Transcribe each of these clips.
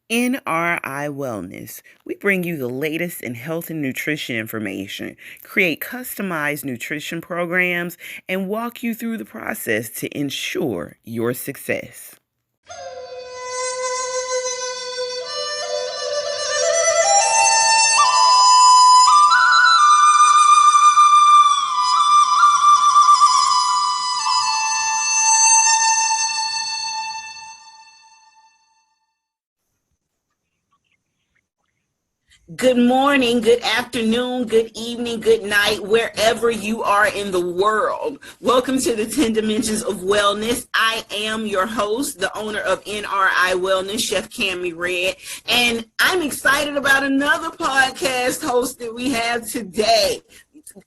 NRI Wellness. We bring you the latest in health and nutrition information, create customized nutrition programs, and walk you through the process to ensure your success. Good morning, good afternoon, good evening, good night, wherever you are in the world. Welcome to the 10 Dimensions of Wellness. I am your host, the owner of NRI Wellness, Chef Cammie Red, and I'm excited about another podcast host that we have today.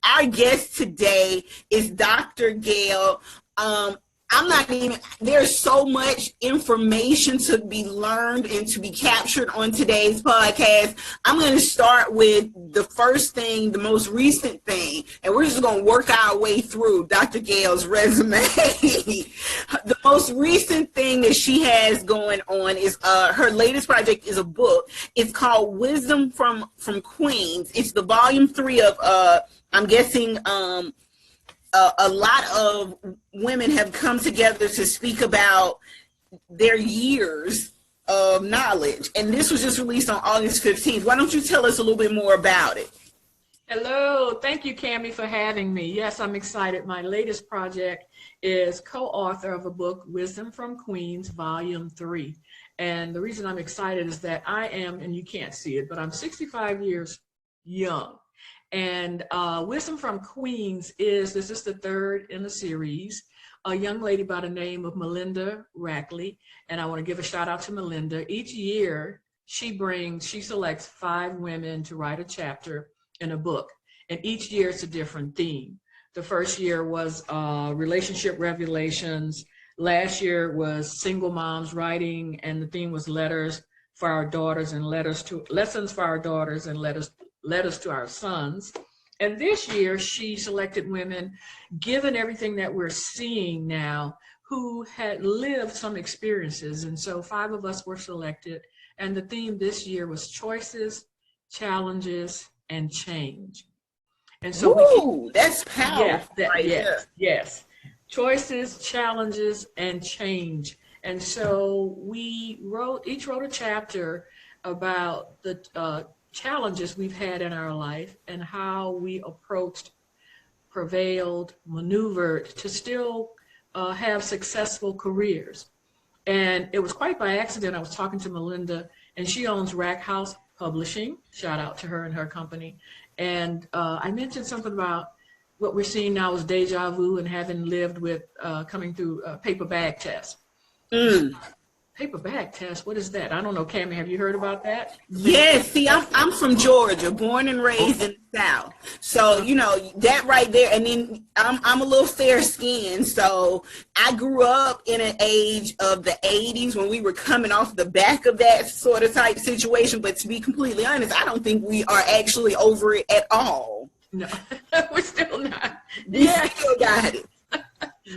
Our guest today is Dr. Gail. There's so much information to be learned and to be captured on today's podcast. I'm going to start with the first thing, the most recent thing, and we're just going to work our way through Dr. Gail's resume. The most recent thing that she has going on is her latest project is a book. It's called Wisdom from Queens. It's the volume 3 of, I'm guessing, a lot of women have come together to speak about their years of knowledge. And this was just released on August 15th. Why don't you tell us a little bit more about it? Hello. Thank you, Cammie, for having me. Yes, I'm excited. My latest project is co-author of a book, Wisdom from Queens, Volume 3. And the reason I'm excited is that I am, and you can't see it, but I'm 65 years young. And Wisdom from Queens this is the third in the series, a young lady by the name of Melinda Rackley. And I want to give a shout out to Melinda. Each year she selects 5 women to write a chapter in a book. And each year it's a different theme. The first year was relationship revelations. Last year was single moms writing, and the theme was letters for our daughters and lessons for our daughters and letters to our sons. And this year she selected women, given everything that we're seeing now, who had lived some experiences. And so 5 of us were selected. And the theme this year was choices, challenges, and change. And so that's powerful. Yes. Choices, challenges, and change. And so we each wrote a chapter about the challenges we've had in our life and how we approached, prevailed, maneuvered to still have successful careers. And it was quite by accident. I was talking to Melinda, and she owns Rack House Publishing. Shout out to her and her company. And I mentioned something about what we're seeing now is deja vu and having lived with coming through paper bag tests. Paper bag test, what is that? I don't know, Cammie, have you heard about that? Yes, see, I'm from Georgia, born and raised in the South. So, you know, that right there, and then I'm a little fair-skinned, so I grew up in an age of the 80s when we were coming off the back of that sort of type situation, but to be completely honest, I don't think we are actually over it at all. No, we're still not. We still got it.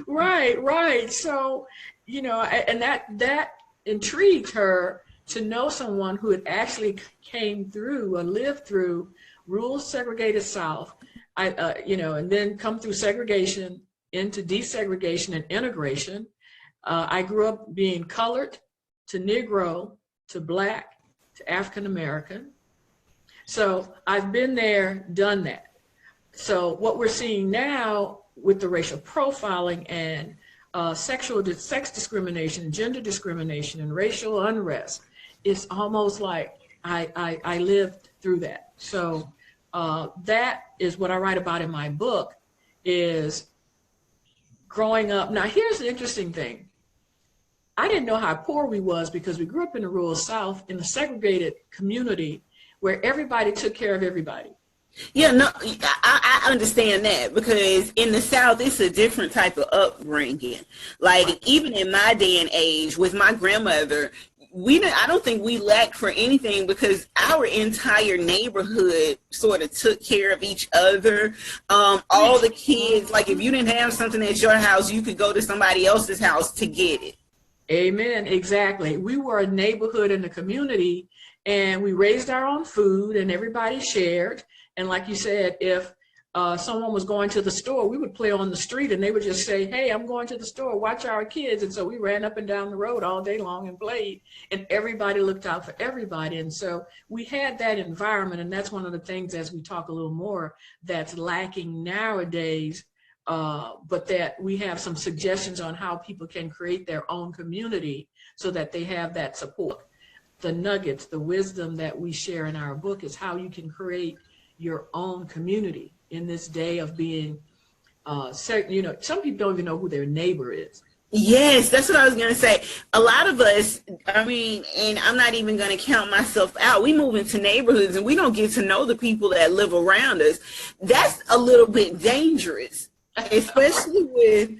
Right. So, you know, and that intrigued her to know someone who had actually came through or lived through rural segregated South, and then come through segregation into desegregation and integration. I grew up being colored to Negro to Black to African American. So I've been there, done that. So what we're seeing now with the racial profiling and sex discrimination, gender discrimination, and racial unrest, it's almost like I lived through that. So that is what I write about in my book, is growing up. Now, here's the interesting thing. I didn't know how poor we was because we grew up in the rural South in a segregated community where everybody took care of everybody. Yeah, no, I understand that, because in the South, it's a different type of upbringing. Like, even in my day and age with my grandmother, I don't think we lacked for anything because our entire neighborhood sort of took care of each other. All the kids, like if you didn't have something at your house, you could go to somebody else's house to get it. Amen. Exactly. We were a neighborhood in the community, and we raised our own food, and everybody shared. And like you said, if someone was going to the store, we would play on the street, and they would just say, "Hey, I'm going to the store. Watch our kids." And so we ran up and down the road all day long and played, and everybody looked out for everybody. And so we had that environment, and that's one of the things, as we talk a little more, that's lacking nowadays. But that we have some suggestions on how people can create their own community so that they have that support. The nuggets, the wisdom that we share in our book is how you can create your own community in this day of being, you know, some people don't even know who their neighbor is. Yes, that's what I was going to say. A lot of us, I mean, and I'm not even going to count myself out. We move into neighborhoods and we don't get to know the people that live around us. That's a little bit dangerous. Especially with,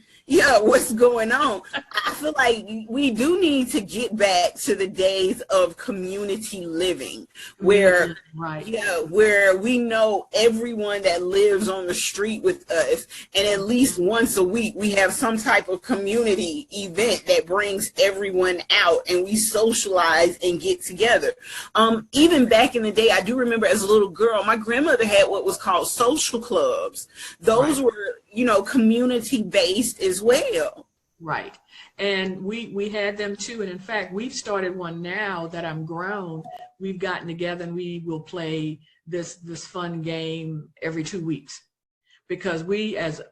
what's going on. I feel like we do need to get back to the days of community living where, where we know everyone that lives on the street with us, and at least once a week we have some type of community event that brings everyone out and we socialize and get together. Even back in the day, I do remember as a little girl, my grandmother had what was called social clubs. Those were, community based as well. Right. And we had them too. And in fact, we've started one now that I'm grown. We've gotten together and we will play this fun game every 2 weeks, because we as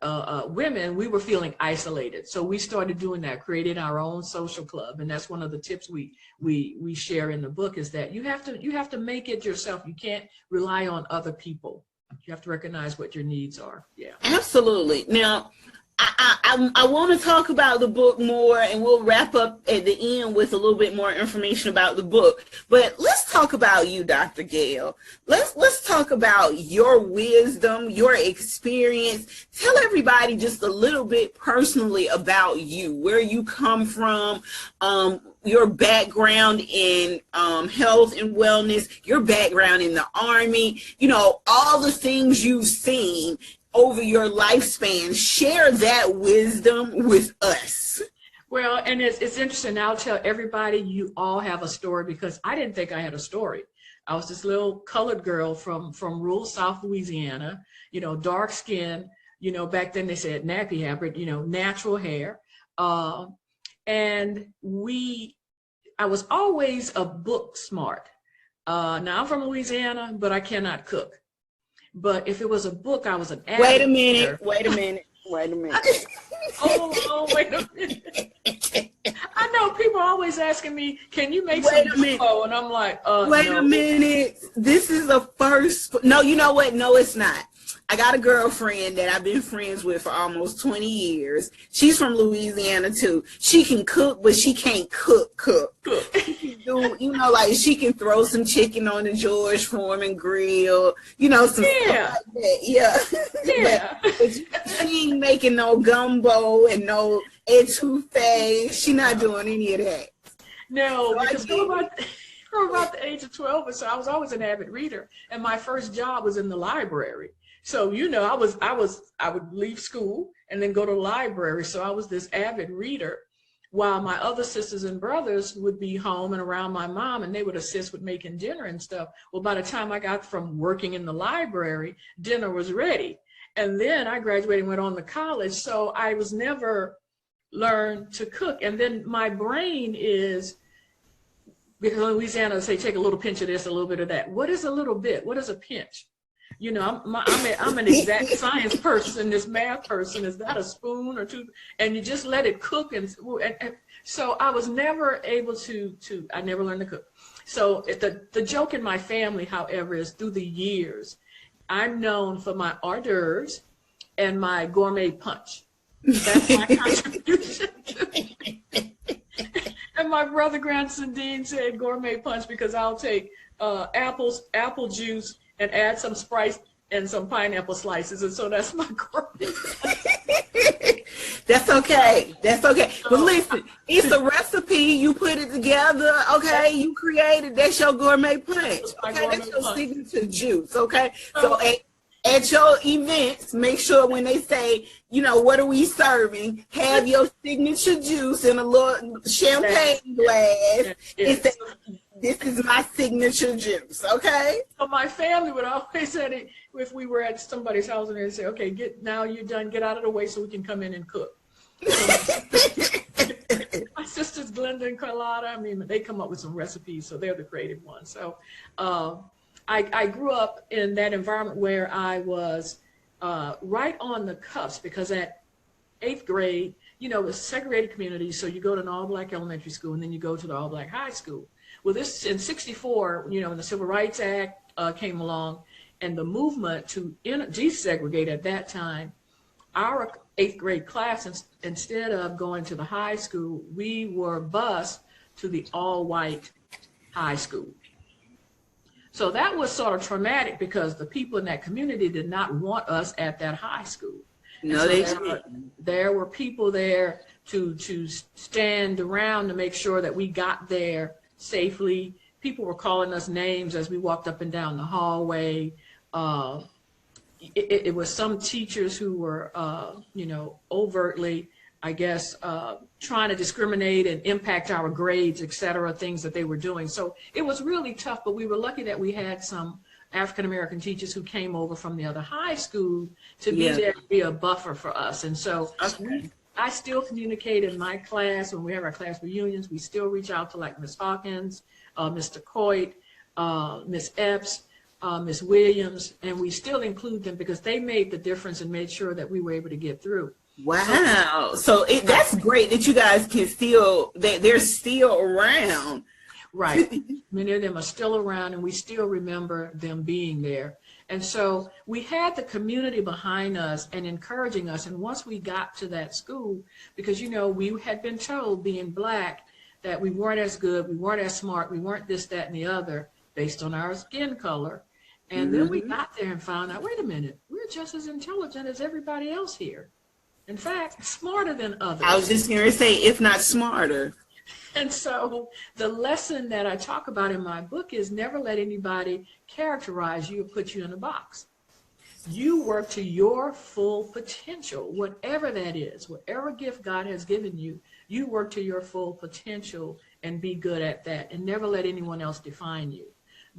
women, we were feeling isolated. So we started doing that, created our own social club. And that's one of the tips we share in the book, is that you have to make it yourself. You can't rely on other people. You have to recognize what your needs are. Yeah, absolutely. Now, I want to talk about the book more, and we'll wrap up at the end with a little bit more information about the book. But let's talk about you, Dr. Gail. Let's talk about your wisdom, your experience. Tell everybody just a little bit personally about you, where you come from, your background in health and wellness, your background in the Army, all the things you've seen over your lifespan. Share that wisdom with us. Well, and it's interesting. I'll tell everybody, you all have a story, because I didn't think I had a story. I was this little colored girl from rural South Louisiana, dark skin, back then they said nappy hair, but, natural hair. And I was always a book smart. Now I'm from Louisiana, but I cannot cook. But if it was a book, I was an avid Wait a minute. reader. Wait a minute. Oh, wait a minute. I know people are always asking me, can you make some info? And I'm like, wait a minute. This is a first. No, you know what? No, it's not. I got a girlfriend that I've been friends with for almost 20 years. She's from Louisiana too. She can cook, but she can't cook. She can do, like she can throw some chicken on the George Foreman grill, some stuff like that. Yeah. but she ain't making no gumbo and no etouffee. She not doing any of that. No, because from about the age of 12 or so, I was always an avid reader, and my first job was in the library. So, I would leave school and then go to the library. So I was this avid reader, while my other sisters and brothers would be home and around my mom, and they would assist with making dinner and stuff. Well, by the time I got from working in the library, dinner was ready. And then I graduated and went on to college. So I was never learned to cook. And then my brain is, because in Louisiana, they say take a little pinch of this, a little bit of that. What is a little bit? What is a pinch? I'm an exact science person, this math person. Is that a spoon or two? And you just let it cook. And so I was never able I never learned to cook. So the joke in my family, however, is through the years, I'm known for my hors d'oeuvres and my gourmet punch. That's my contribution to it. And my brother, grandson Dean, said gourmet punch because I'll take apple juice and add some Sprite and some pineapple slices, and so that's my gourmet. That's okay. But listen, it's a recipe. You put it together. Okay, you created. That's your gourmet punch. Okay, that's your signature juice. Okay, so at your events, make sure when they say, what are we serving, have your signature juice in a little champagne glass. Yes. Say, this is my signature juice, okay? So my family would always say, if we were at somebody's house and they'd say, okay, now you're done, get out of the way so we can come in and cook. So my sisters, Glenda and Carlotta, they come up with some recipes, so they're the creative ones. So I grew up in that environment where I was right on the cusp, because at 8th grade, it was a segregated community, so you go to an all-black elementary school, and then you go to the all-black high school. Well, this in '64, when the Civil Rights Act came along, and the movement to desegregate at that time, our 8th grade class, instead of going to the high school, we were bused to the all-white high school. So that was sort of traumatic, because the people in that community did not want us at that high school. No, they didn't. There were people there to stand around to make sure that we got there safely. People were calling us names as we walked up and down the hallway. It was some teachers who were, overtly, I guess, trying to discriminate and impact our grades, et cetera, things that they were doing. So it was really tough, but we were lucky that we had some African-American teachers who came over from the other high school to be there to be a buffer for us. And so I still communicate in my class. When we have our class reunions, we still reach out to like Miss Hawkins, Mr. Coit, Miss Epps, Miss Williams, and we still include them because they made the difference and made sure that we were able to get through. Wow. So that's great that you guys can they're still around. Right. Many of them are still around, and we still remember them being there. And so we had the community behind us and encouraging us. And once we got to that school, because, we had been told, being Black, that we weren't as good, we weren't as smart, we weren't this, that, and the other, based on our skin color. And then we got there and found out, wait a minute, we're just as intelligent as everybody else here. In fact, smarter than others. I was just going to say, if not smarter. And so the lesson that I talk about in my book is never let anybody characterize you or put you in a box. You work to your full potential, whatever that is, whatever gift God has given you, you work to your full potential and be good at that, and never let anyone else define you.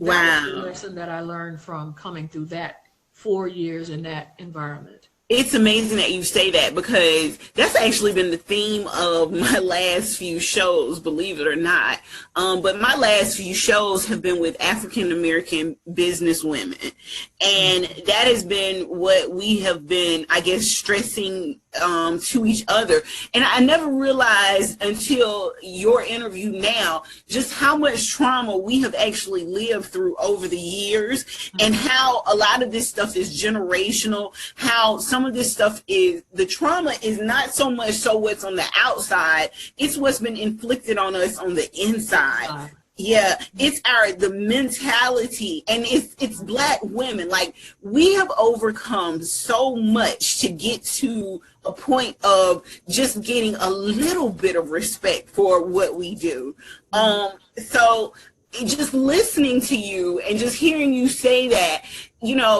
That was the lesson that I learned from coming through that 4 years in that environment. It's amazing that you say that, because that's actually been the theme of my last few shows, believe it or not. But my last few shows have been with African-American business women. And that has been what we have been, I guess, stressing to each other. And I never realized until your interview now just how much trauma we have actually lived through over the years, and how a lot of this stuff is generational, how some of this stuff the trauma is not so much so what's on the outside, it's what's been inflicted on us on the inside. Yeah, it's the mentality, and it's Black women. Like, we have overcome so much to get to a point of just getting a little bit of respect for what we do. So just listening to you and just hearing you say that,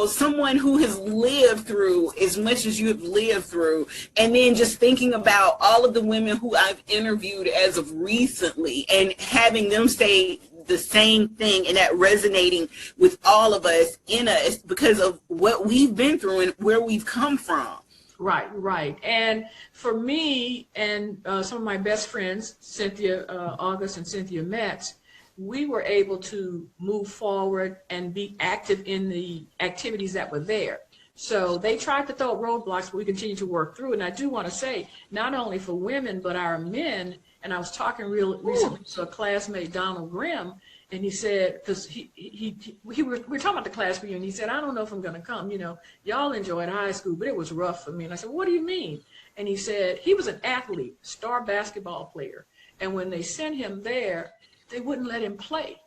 someone who has lived through as much as you have lived through, and then just thinking about all of the women who I've interviewed as of recently and having them say the same thing, and that resonating with all of us because of what we've been through and where we've come from. Right. And for me and some of my best friends, Cynthia August and Cynthia Metz, we were able to move forward and be active in the activities that were there. So they tried to throw up roadblocks, but we continue to work through. And I do want to say, not only for women, but our men. And I was talking recently to a classmate, Donald Grimm, and he said, because we were talking about the class reunion, he said, I don't know if I'm going to come. Y'all enjoyed high school, but it was rough for me. And I said, what do you mean? And he said, he was an athlete, star basketball player. And when they sent him there, they wouldn't let him play.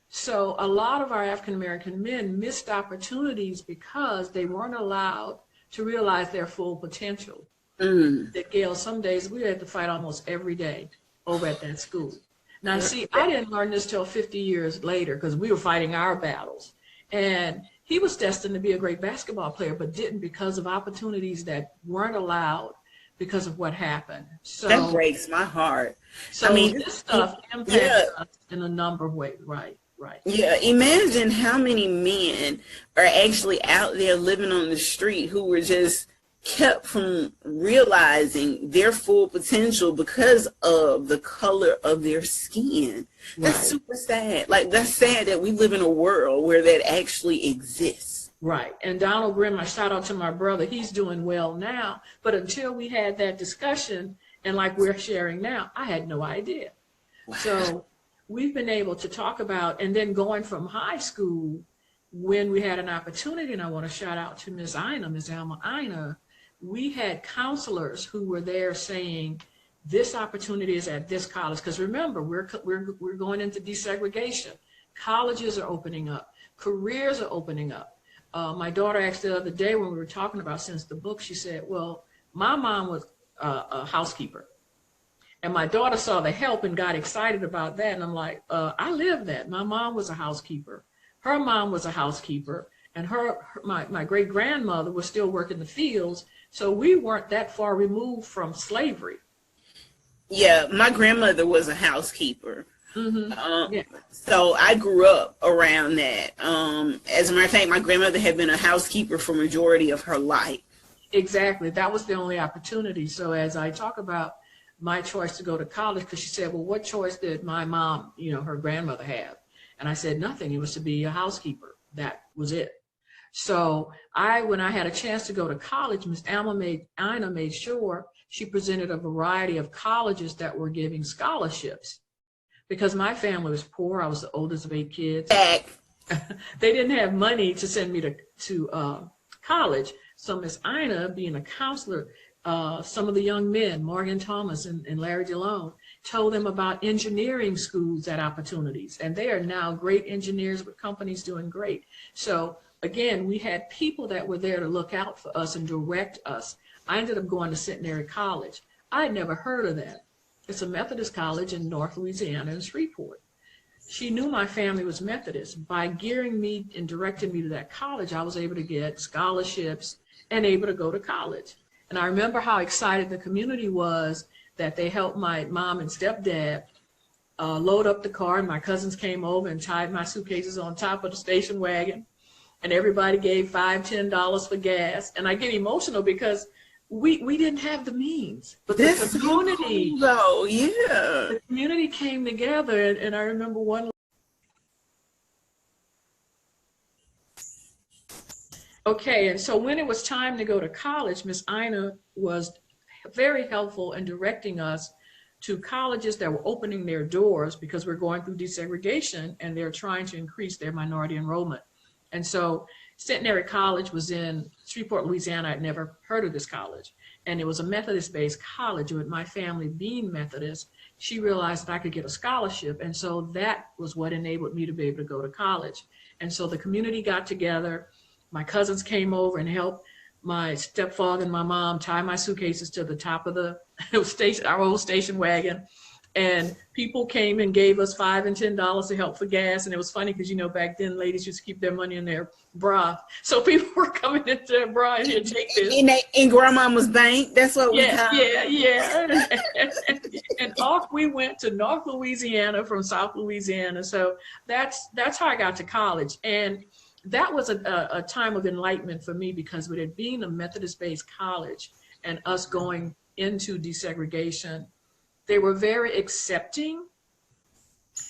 So a lot of our African-American men missed opportunities because they weren't allowed to realize their full potential. That, Gail, some days we had to fight almost every day over at that school. Now, see, I didn't learn this till 50 years later, because we were fighting our battles. And he was destined to be a great basketball player, but didn't because of opportunities that weren't allowed because of what happened. That So, breaks my heart. so I mean, this stuff impacts yeah, us in a number of ways. Right, right. yeah. Imagine how many men are actually out there living on the street who were just kept from realizing their full potential because of the color of their skin. That's Right. super sad. Like, that's sad that we live in a world where that actually exists. Right. And Donald Grimm, I shout out to my brother, he's doing well now. But until we had that discussion, and like we're sharing now, I had no idea. Wow. So we've been able to talk about, and then going from high school, when we had an opportunity, and I want to shout out to Ms. Alma Ina, we had counselors who were there saying, this opportunity is at this college. Because remember, we're going into desegregation. Colleges are opening up. Careers are opening up. My daughter asked the other day when we were talking about since the book, she said, well, my mom was a housekeeper. And my daughter saw the help and got excited about that. And I'm like, I lived that. My mom was a housekeeper. Her mom was a housekeeper. And my great-grandmother was still working the fields. So we weren't that far removed from slavery. Yeah, my grandmother was a housekeeper. Mm-hmm. Yeah. So I grew up around that. As a matter of fact, my grandmother had been a housekeeper for majority of her life. Exactly. That was the only opportunity. So as I talk about my choice to go to college, because she said, well, what choice did my mom, her grandmother have? And I said, nothing. It was to be a housekeeper. That was it. So when I had a chance to go to college, Ms. Ina made sure she presented a variety of colleges that were giving scholarships. Because my family was poor, I was the oldest of 8 kids. They didn't have money to send me to college. So Miss Ina, being a counselor, some of the young men, Morgan Thomas and Larry DeLone, told them about engineering schools at opportunities. And they are now great engineers with companies doing great. So again, we had people that were there to look out for us and direct us. I ended up going to Centenary College. I had never heard of that. It's a Methodist college in North Louisiana in Shreveport. She knew my family was Methodist. By gearing me and directing me to that college, I was able to get scholarships and able to go to college. And I remember how excited the community was that they helped my mom and stepdad load up the car, and my cousins came over and tied my suitcases on top of the station wagon. And everybody gave $5, $10 for gas. And I get emotional because we didn't have the means, but the community, though, yeah, the community came together. And I remember one. Okay, and so when it was time to go to college, Miss Ina was very helpful in directing us to colleges that were opening their doors because we're going through desegregation and they're trying to increase their minority enrollment. And so Centenary College was in Shreveport, Louisiana. I'd never heard of this college. And it was a Methodist-based college. With my family being Methodist, she realized that I could get a scholarship. And so that was what enabled me to be able to go to college. And so the community got together. My cousins came over and helped my stepfather and my mom tie my suitcases to the top of the station, our old station wagon. And people came and gave us $5 and $10 to help for gas. And it was funny because, back then ladies used to keep their money in their bra. So people were coming into their bra and here, take this. In grandmama's bank, that's what we call it. Yeah. And off we went to North Louisiana from South Louisiana. So that's how I got to college. And that was a time of enlightenment for me because with it being a Methodist-based college and us going into desegregation, they were very accepting,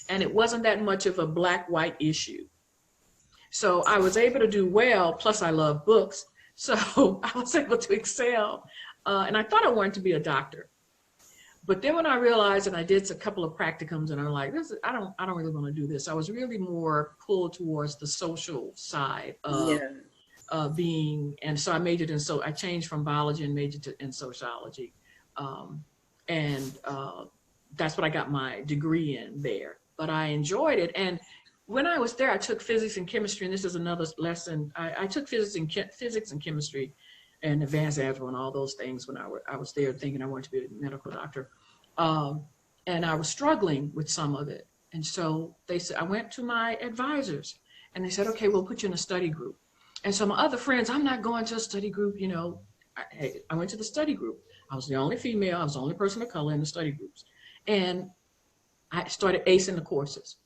and it wasn't that much of a black-white issue. So I was able to do well, plus I love books, so I was able to excel. And I thought I wanted to be a doctor. But then when I realized, and I did a couple of practicums, and I'm like, I don't really want to do this. I was really more pulled towards the social side of being, and so I majored in, I changed from biology and majored in sociology. And that's what I got my degree in there. But I enjoyed it. And when I was there, I took physics and chemistry. And this is another lesson. I took physics and chemistry and advanced algebra and all those things when I was there thinking I wanted to be a medical doctor. And I was struggling with some of it. And so they said, I went to my advisors and they said, okay, we'll put you in a study group. And so my other friends, I'm not going to a study group, you know. I went to the study group. I was the only female. I was the only person of color in the study groups. And I started acing the courses.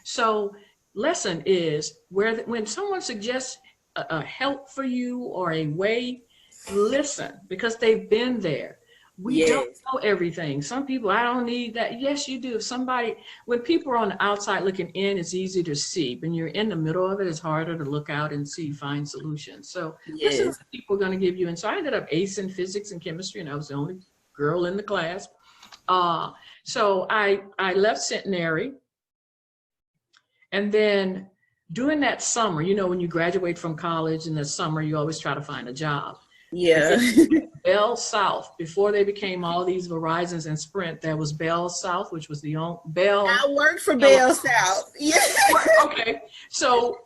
So lesson is when someone suggests a help for you or a way, listen, because they've been there. We don't Yes. know everything. Some people, I don't need that. Yes, you do. If somebody, when people are on the outside looking in, it's easy to see. When you're in the middle of it, it's harder to look out and see, find solutions. So listen to Yes. what people are going to give you. And so I ended up acing physics and chemistry, and I was the only girl in the class. So I left centenary. And then during that summer, you know, when you graduate from college in the summer, you always try to find a job. Yeah. Bell South, before they became all these Verizons and Sprint, there was Bell South, which was the only Bell. I worked for Bell South. Yeah. Okay. So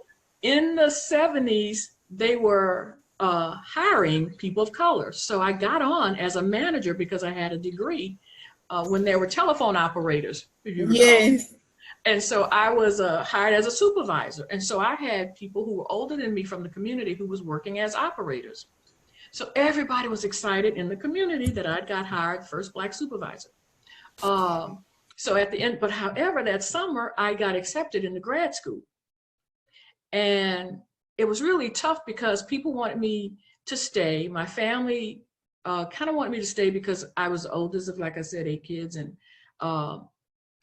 in the 70s, they were hiring people of color. So I got on as a manager because I had a degree when there were telephone operators, if you recall. Yes. And so I was hired as a supervisor. And so I had people who were older than me from the community who was working as operators. So everybody was excited in the community that I got hired first Black supervisor. So at the end, but however, that summer I got accepted into grad school. And it was really tough because people wanted me to stay. My family kind of wanted me to stay because I was the oldest of, like I said, 8 kids. And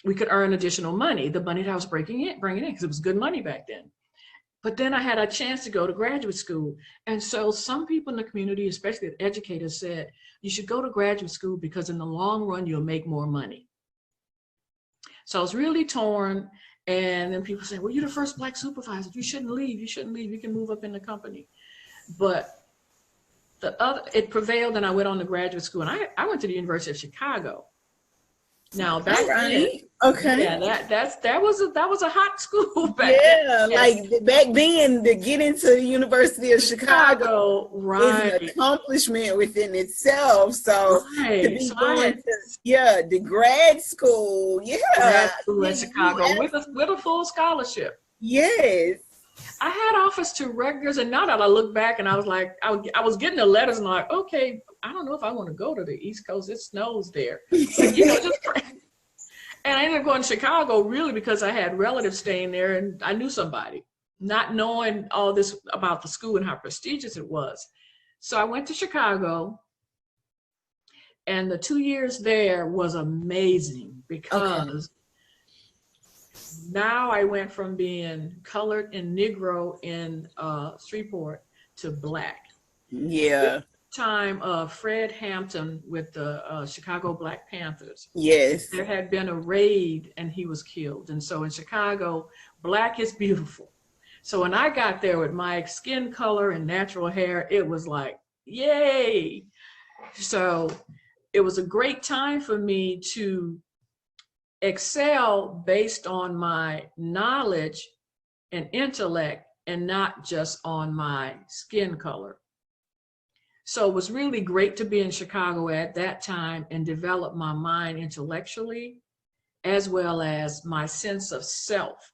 we could earn additional money, the money that I was bringing in, because it was good money back then. But then I had a chance to go to graduate school. And so some people in the community, especially the educators, said, you should go to graduate school because in the long run, you'll make more money. So I was really torn. And then people said, well, you're the first Black supervisor. You shouldn't leave. You shouldn't leave. You can move up in the company. But it prevailed, and I went on to graduate school. And I went to the University of Chicago. Now back then, okay, yeah, that was a hot school back then. Yeah, like back then, to get into the University of Chicago, right, is an accomplishment within itself. So right. to be going to the grad school, grad school at Chicago with a full scholarship. Yes. I had offers to Rutgers, and now that I look back, and I was like, I was getting the letters, and I'm like, okay, I don't know if I want to go to the East Coast. It snows there. But, you know, and I ended up going to Chicago really because I had relatives staying there, and I knew somebody, not knowing all this about the school and how prestigious it was. So I went to Chicago, and the 2 years there was amazing because now I went from being colored and Negro in Shreveport to Black. Yeah. Time of Fred Hampton with the Chicago Black Panthers. Yes. There had been a raid and he was killed. And so in Chicago, Black is beautiful. So when I got there with my skin color and natural hair, it was like, yay. So it was a great time for me to excel based on my knowledge and intellect and not just on my skin color. So it was really great to be in Chicago at that time and develop my mind intellectually, as well as my sense of self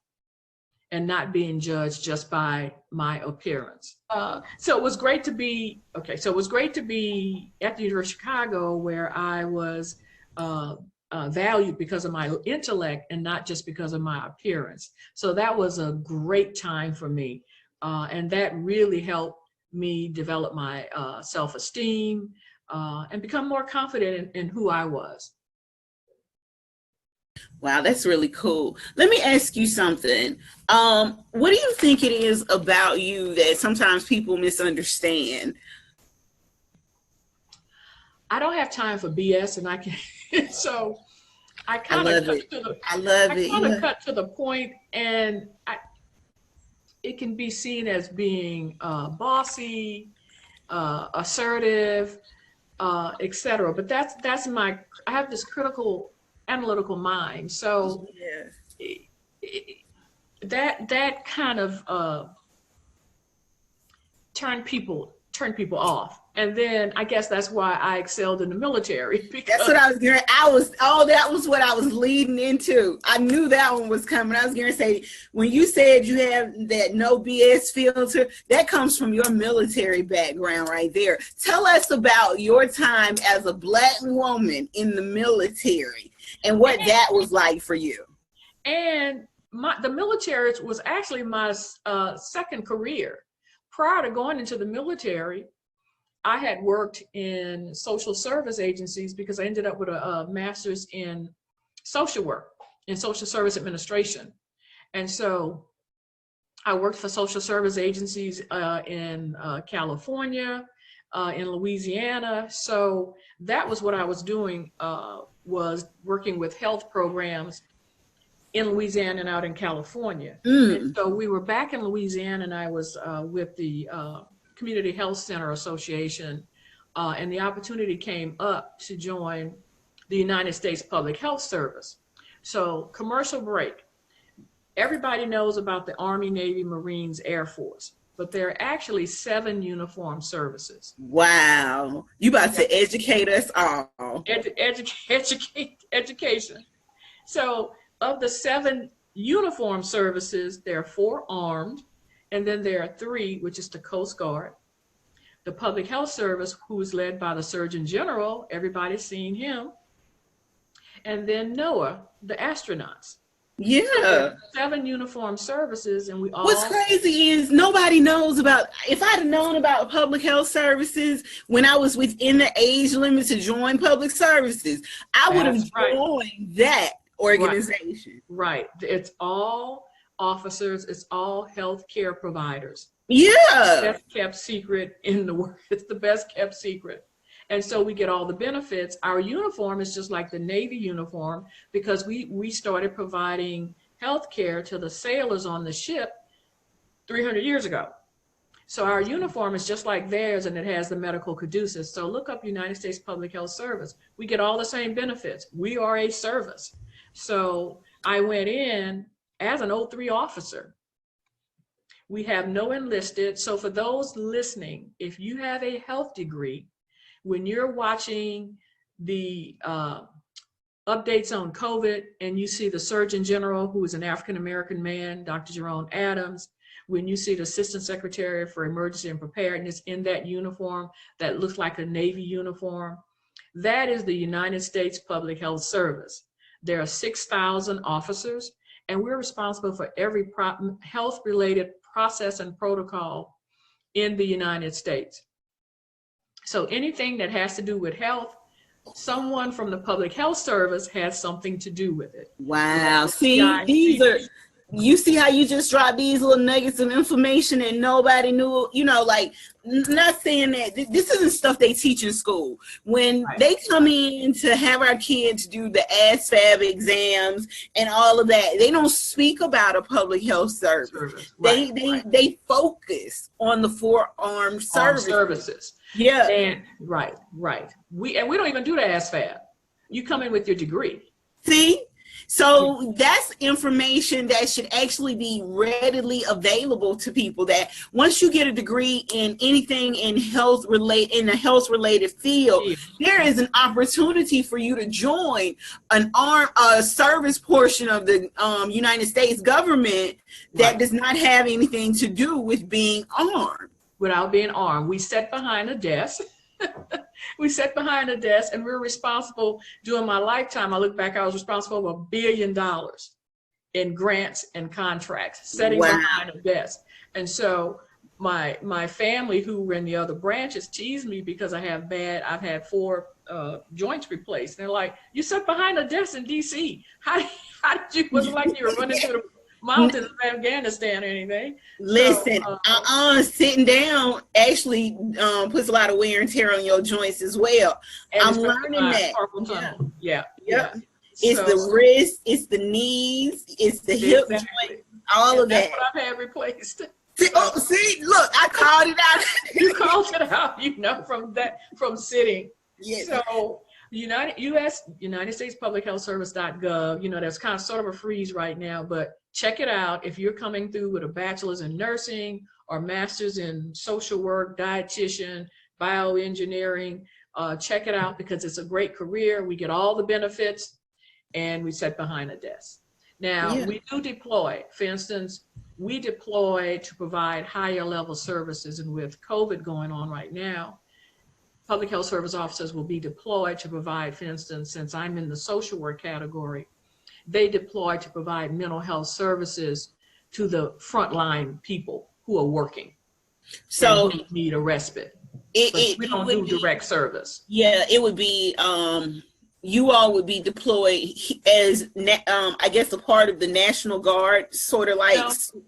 and not being judged just by my appearance. So it was great to be, at the University of Chicago, where I was valued because of my intellect and not just because of my appearance. So that was a great time for me. And that really helped me develop my self-esteem and become more confident in who I was. Wow, that's really cool. Let me ask you something. What do you think it is about you that sometimes people misunderstand? I don't have time for BS, and I can. So I kind of cut to the point, and it can be seen as being bossy, assertive, etc. But that's I have this critical, analytical mind. So that kind of turned people off. And then I guess that's why I excelled in the military. That's what I was going to, that was what I was leading into. I knew that one was coming. I was going to say, when you said you have that no BS filter, that comes from your military background right there. Tell us about your time as a Black woman in the military and what that was like for you. And the military was actually my second career. Prior to going into the military, I had worked in social service agencies because I ended up with a master's in social work, in social service administration. And so I worked for social service agencies in California, in Louisiana. So that was what I was doing, was working with health programs in Louisiana and out in California. And so we were back in Louisiana, and I was with the Community Health Center Association, and the opportunity came up to join the United States Public Health Service. So, commercial break. Everybody knows about the Army, Navy, Marines, Air Force, but there are actually 7 uniformed services. Wow. You about to educate us all. Education. So, of the 7 uniformed services, there are 4 armed, and then there are 3, which is the Coast Guard, the Public Health Service, who is led by the Surgeon General, everybody's seen him, and then NOAA, the astronauts. Yeah. So 7 uniformed services, and we all... What's crazy is nobody knows about, if I'd have known about public health services when I was within the age limit to join public services, I would have joined that organization. Right. It's all officers, it's all healthcare providers. Yeah. Best kept secret in the world. It's the best kept secret. And so we get all the benefits. Our uniform is just like the Navy uniform because we started providing healthcare to the sailors on the ship 300 years ago. So our uniform is just like theirs, and it has the medical caduceus. So look up United States Public Health Service. We get all the same benefits. We are a service. So I went in as an 03 officer. We have no enlisted. So for those listening, if you have a health degree, when you're watching the updates on COVID and you see the Surgeon General, who is an African-American man, Dr. Jerome Adams, when you see the Assistant Secretary for Emergency and Preparedness in that uniform that looks like a Navy uniform, that is the United States Public Health Service. There are 6,000 officers, and we're responsible for every health-related process and protocol in the United States. So anything that has to do with health, someone from the Public Health Service has something to do with it. Wow. See, you see how you just dropped these little nuggets of information and nobody knew, like, not saying that this isn't stuff they teach in school. When they come in to have our kids do the ASVAB exams and all of that, they don't speak about a public health service. They focus on the 4 armed services. Yeah. And right. We don't even do the ASVAB. You come in with your degree. See? So that's information that should actually be readily available to people, that once you get a degree in anything in a health related field, there is an opportunity for you to join an service portion of the United States government that does not have anything to do with being armed. Without being armed. We sat behind a desk. We sat behind a desk, and we're responsible. During my lifetime, I look back, I was responsible for $1 billion in grants and contracts, sitting behind a desk. And so my family, who were in the other branches, teased me because I've had 4 joints replaced. They're like, you sat behind a desk in DC. How did you, was it like you were running through the mountains of Afghanistan or anything? Listen, sitting down actually puts a lot of wear and tear on your joints as well. I'm learning that. Yeah. It's the wrist, it's the knees, it's the hip joint, all of that. That's what I've had replaced. See, look, I called it out. You called it out, from sitting. Yes. So United States Public Health Service.gov, there's kind of sort of a freeze right now, but check it out. If you're coming through with a bachelor's in nursing or master's in social work, dietitian, bioengineering. Check it out because it's a great career. We get all the benefits and we sit behind a desk. Now, Yeah. we do deploy. For instance, we deploy to provide higher level services. And with COVID going on right now, public health service officers will be deployed to provide, for instance, since I'm in the social work category, they deploy to provide mental health services to the frontline people who are working So and who need a respite. it We don't do direct service. yeah, it would be you all would be deployed as I guess a part of the National Guard, sort of like.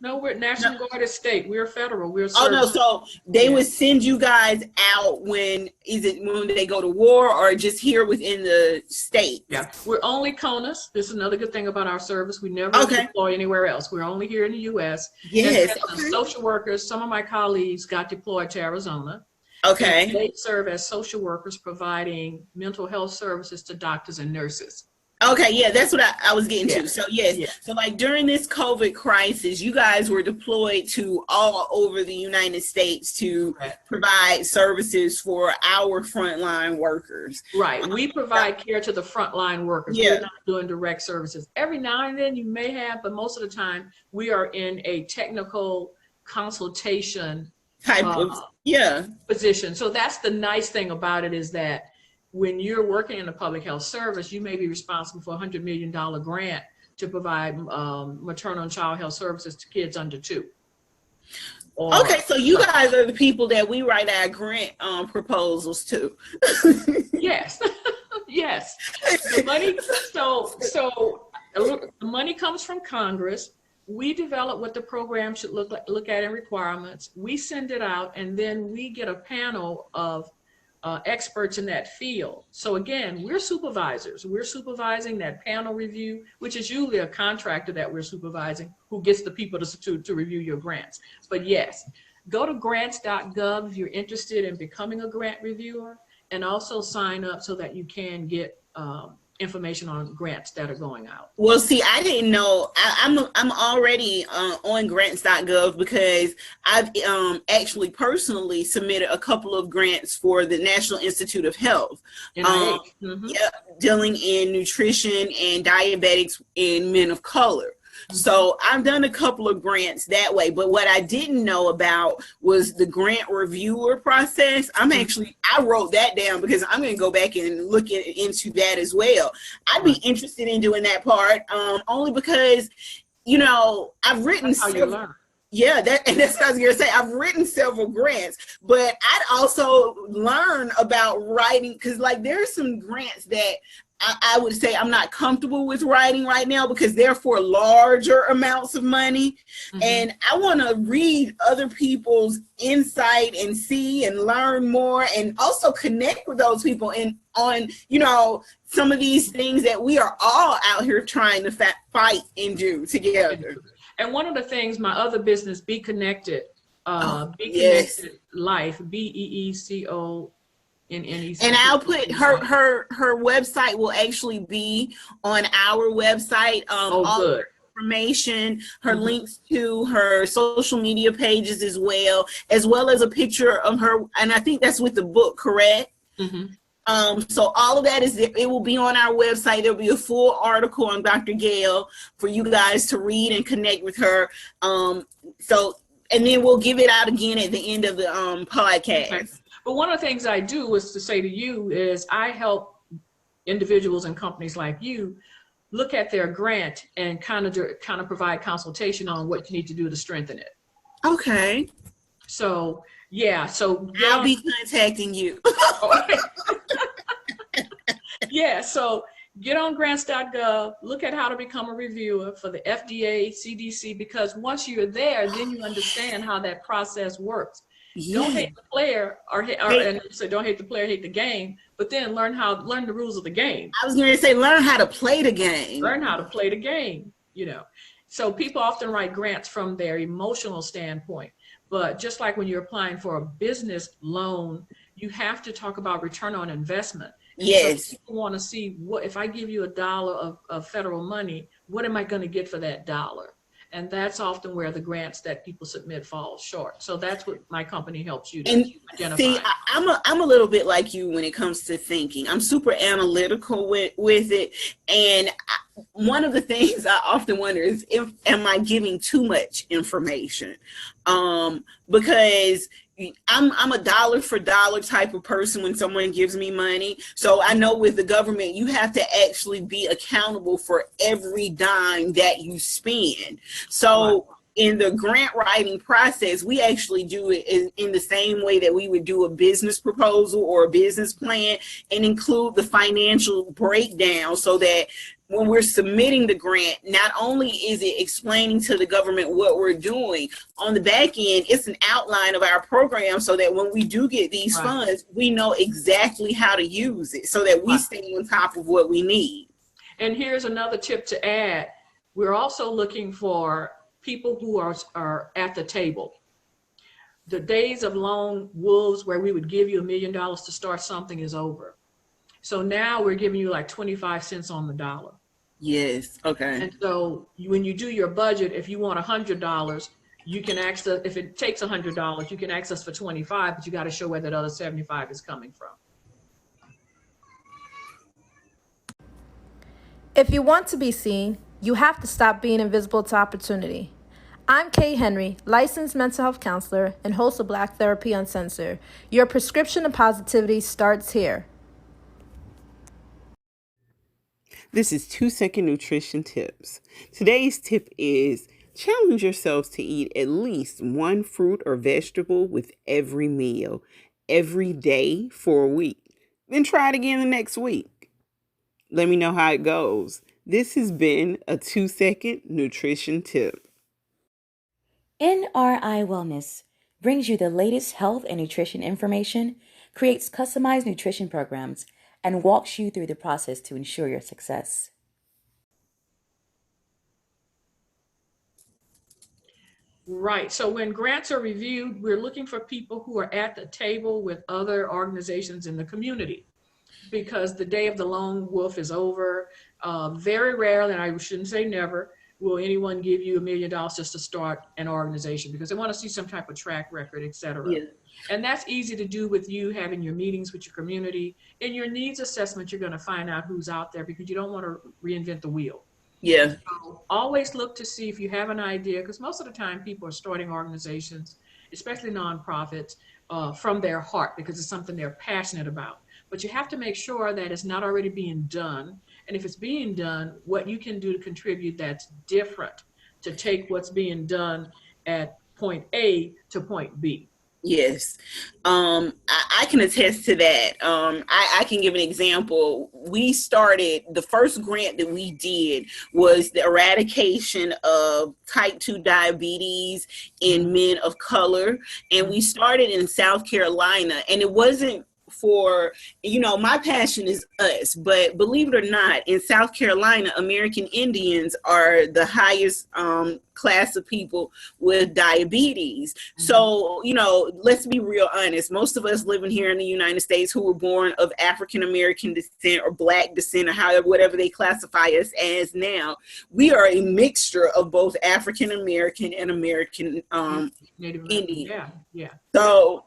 No, we're National Guard is state. We're federal. We're Oh no, service. so they would send you guys out when they go to war or just here within the state? Yeah, we're only CONUS. This is another good thing about our service. We never deploy anywhere else. We're only here in the U.S. Yes. And social workers, some of my colleagues got deployed to Arizona. Okay. They serve as social workers providing mental health services to doctors and nurses. Okay, yeah, that's what I was getting to. So yes, so like during this COVID crisis, you guys were deployed to all over the United States to provide services for our frontline workers. Right, we provide care to the frontline workers. We're not doing direct services. Every now and then you may have, but most of the time we are in a technical consultation type of position. So that's the nice thing about it, is that when you're working in a public health service, you may be responsible for a $100 million grant to provide maternal and child health services to kids under 2. Okay, so you guys are the people that we write our grant proposals to. Yes, yes. The money, so the money comes from Congress. We develop what the program should look at in requirements. We send it out, and then we get a panel of experts in that field. So again, we're supervisors. We're supervising that panel review, which is usually a contractor that we're supervising who gets the people to review your grants. But yes, go to grants.gov if you're interested in becoming a grant reviewer, and also sign up so that you can get information on grants that are going out. Well, see, I didn't know. I'm already on grants.gov because I've actually personally submitted a couple of grants for the National Institute of Health, dealing in nutrition and diabetics in men of color. So I've done a couple of grants that way, but what I didn't know about was the grant reviewer process. I wrote that down because I'm going to go back and look into that as well. I'd be interested in doing that part, only because, I've written that's what I was going to say. I've written several grants, but I'd also learn about writing, because like there are some grants that I would say I'm not comfortable with writing right now because they're for larger amounts of money. And I want to read other people's insight and see and learn more, and also connect with those people on some of these things that we are all out here trying to fight and do together. And one of the things, my other business, Be Connected, Connected Life, BEECO. And I'll put her website will actually be on our website. All good information, her links to her social media pages as well as a picture of her, and I think that's with the book, correct? So all of that it will be on our website. There'll be a full article on Dr. Gail for you guys to read and connect with her. And then we'll give it out again at the end of the podcast. Okay. But one of the things I do is to say to you is I help individuals and companies like you look at their grant and kind of provide consultation on what you need to do to strengthen it. Okay. So so I'll be contacting you. So get on grants.gov, look at how to become a reviewer for the FDA, CDC, because once you're there, then you understand how that process works. Don't hate the player, and so don't hate the player, hate the game, but then learn the rules of the game. I was going to say, learn how to play the game. Learn how to play the game, So people often write grants from their emotional standpoint, but just like when you're applying for a business loan, you have to talk about return on investment. Yes. So people want to see, what if I give you $1 of federal money, what am I going to get for that $1? And that's often where the grants that people submit fall short. So that's what my company helps you to And identify. see, I'm a little bit like you when it comes to thinking. I'm super analytical with it, and one of the things I often wonder is, if am I giving too much information? Because I'm a dollar for dollar type of person when someone gives me money. So I know with the government, you have to actually be accountable for every dime that you spend. So in the grant writing process, we actually do it in the same way that we would do a business proposal or a business plan, and include the financial breakdown, so that when we're submitting the grant, not only is it explaining to the government what we're doing, on the back end, it's an outline of our program, so that when we do get these funds, we know exactly how to use it, so that we stay on top of what we need. And here's another tip to add. We're also looking for people who are at the table. The days of lone wolves where we would give you $1 million to start something is over. So now we're giving you like 25 cents on the dollar. Yes. Okay. And so when you do your budget, if you want $100, you can access, if it takes $100, you can access for 25, but you got to show where that other 75 is coming from. If you want to be seen, you have to stop being invisible to opportunity. I'm Kay Henry, licensed mental health counselor and host of Black Therapy Uncensored. Your prescription of positivity starts here. This is 2-second nutrition tips. Today's tip is challenge yourselves to eat at least one fruit or vegetable with every meal, every day for a week. Then try it again the next week. Let me know how it goes. This has been a 2-second nutrition tip. NRI Wellness brings you the latest health and nutrition information, creates customized nutrition programs, and walks you through the process to ensure your success. Right. So when grants are reviewed, we're looking for people who are at the table with other organizations in the community, because the day of the lone wolf is over. Very rarely, and I shouldn't say never, will anyone give you $1 million just to start an organization, because they want to see some type of track record, et cetera. Yeah. And that's easy to do with you having your meetings with your community. In your needs assessment, you're going to find out who's out there, because you don't want to reinvent the wheel. Yeah. So always look to see if you have an idea, because most of the time people are starting organizations, especially nonprofits, from their heart, because it's something they're passionate about. But you have to make sure that it's not already being done. And if it's being done, what you can do to contribute that's different, to take what's being done at point A to point B. Yes, I can attest to that. I can give an example. We started, the first grant that we did was the eradication of type 2 diabetes in men of color. And we started in South Carolina, and it wasn't for, my passion is us, but believe it or not, in South Carolina, American Indians are the highest class of people with diabetes. So, let's be real honest. Most of us living here in the United States who were born of African American descent or Black descent, or however, whatever they classify us as now, we are a mixture of both African American and American Native Indian. Yeah. So,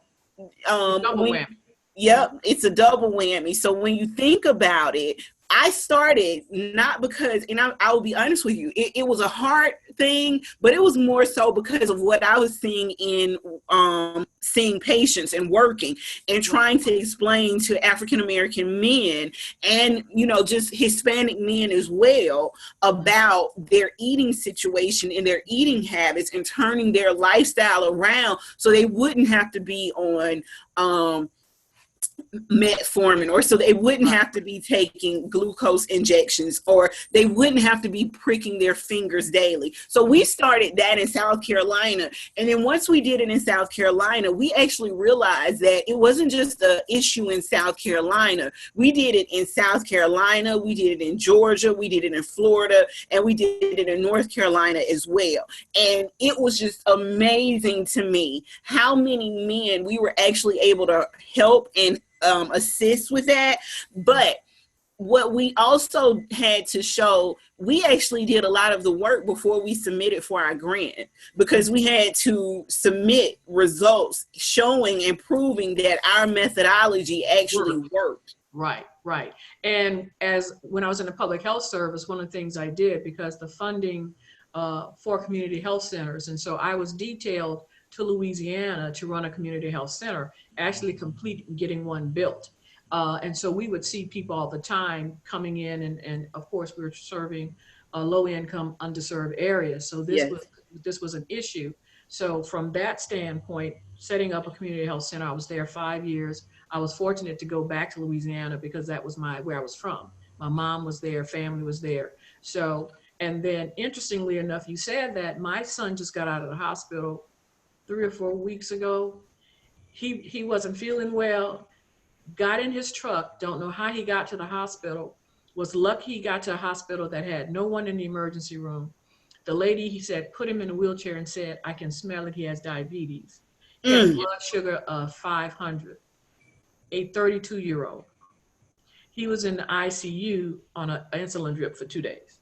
double whammy. Yep, it's a double whammy. So when you think about it, I started not because, and I will be honest with you, it was a hard thing, but it was more so because of what I was seeing in seeing patients and working and trying to explain to African American men and, just Hispanic men as well about their eating situation and their eating habits, and turning their lifestyle around so they wouldn't have to be on metformin, or so they wouldn't have to be taking glucose injections, or they wouldn't have to be pricking their fingers daily. So we started that in South Carolina. And then once we did it in South Carolina, we actually realized that it wasn't just an issue in South Carolina. We did it in South Carolina, we did it in Georgia, we did it in Florida, and we did it in North Carolina as well. And it was just amazing to me how many men we were actually able to help and assist with that. But what we also had to show, we actually did a lot of the work before we submitted for our grant, because we had to submit results showing and proving that our methodology actually worked. Right, right. And as when I was in the public health service, one of the things I did, because the funding for community health centers, and so I was detailed to Louisiana to run a community health center, actually complete getting one built. And so we would see people all the time coming in, and of course we were serving low income, underserved areas. So this was an issue. So from that standpoint, setting up a community health center, I was there 5 years. I was fortunate to go back to Louisiana because that was where I was from. My mom was there, family was there. So, and then interestingly enough, you said that my son just got out of the hospital 3 or 4 weeks ago. He wasn't feeling well, got in his truck, don't know how he got to the hospital, was lucky he got to a hospital that had no one in the emergency room. The lady, he said, put him in a wheelchair and said, I can smell it, he has diabetes. He had a blood sugar of 500, a 32-year-old. He was in the ICU on an insulin drip for 2 days.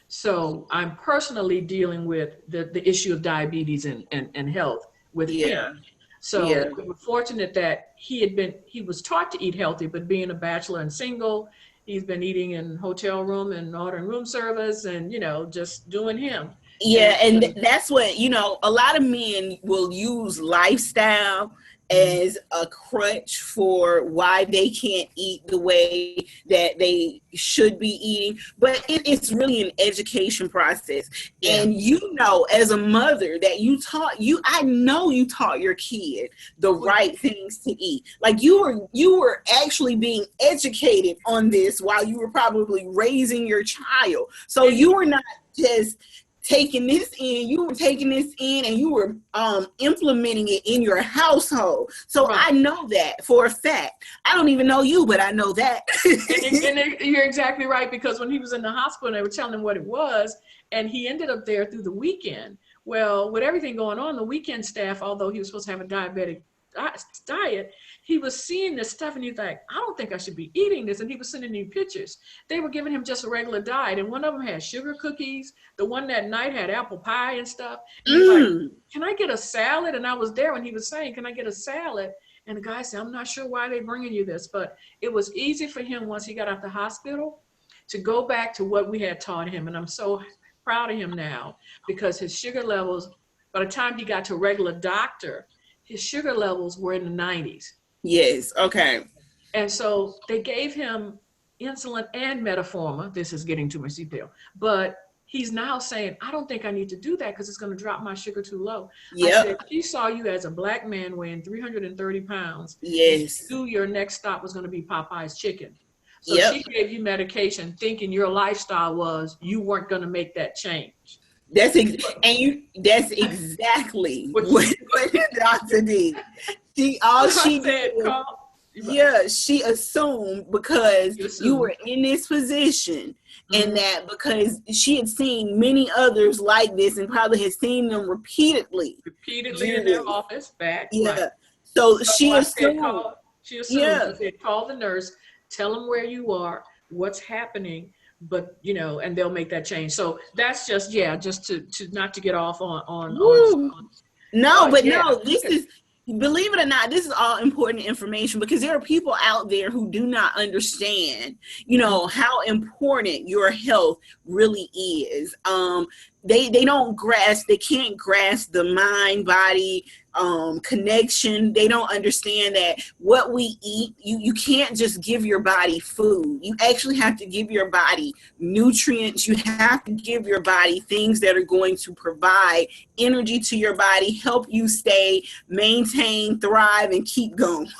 So I'm personally dealing with the issue of diabetes and health with him. So we were fortunate that he was taught to eat healthy, but being a bachelor and single, he's been eating in hotel room and ordering room service and, just doing him. Yeah, and that's what, a lot of men will use lifestyle as a crutch for why they can't eat the way that they should be eating. But it's really an education process. Yeah. And as a mother, that I know you taught your kid the right things to eat. Like you were actually being educated on this while you were probably raising your child. So you were not just taking this in, you were taking this in and you were implementing it in your household. So right. I know that for a fact. I don't even know you, but I know that. and you're exactly right, because when he was in the hospital, they were telling him what it was, and he ended up there through the weekend. Well, with everything going on, the weekend staff, although he was supposed to have a diabetic diet, he was seeing this stuff and he's like, I don't think I should be eating this. And he was sending me pictures. They were giving him just a regular diet, and one of them had sugar cookies. The one that night had apple pie and stuff. And he's like, can I get a salad? And I was there when he was saying, can I get a salad? And the guy said, I'm not sure why they're bringing you this, but it was easy for him once he got out the hospital to go back to what we had taught him. And I'm so proud of him now, because his sugar levels, by the time he got to a regular doctor, his sugar levels were in the 90s. Yes. Okay. And so they gave him insulin and metformin. This is getting too much detail, but he's now saying, I don't think I need to do that because it's going to drop my sugar too low. Yep. I said, she saw you as a black man weighing 330 pounds. Yes. Knew your next stop was going to be Popeye's chicken. So she gave you medication thinking your lifestyle was you weren't going to make that change. That's exactly what the doctor did. She assumed because you were in this position, and that because she had seen many others like this and probably had seen them repeatedly in their office back. Yeah. Right. So she assumed. She said, call the nurse, tell them where you are, what's happening. But and they'll make that change. So that's just to not to get off on this is, believe it or not, this is all important information, because there are people out there who do not understand how important your health really is. They don't grasp, they can't grasp the mind body connection. They don't understand that what we eat, you can't just give your body food. You actually have to give your body nutrients. You have to give your body things that are going to provide energy to your body, help you maintain, thrive, and keep going.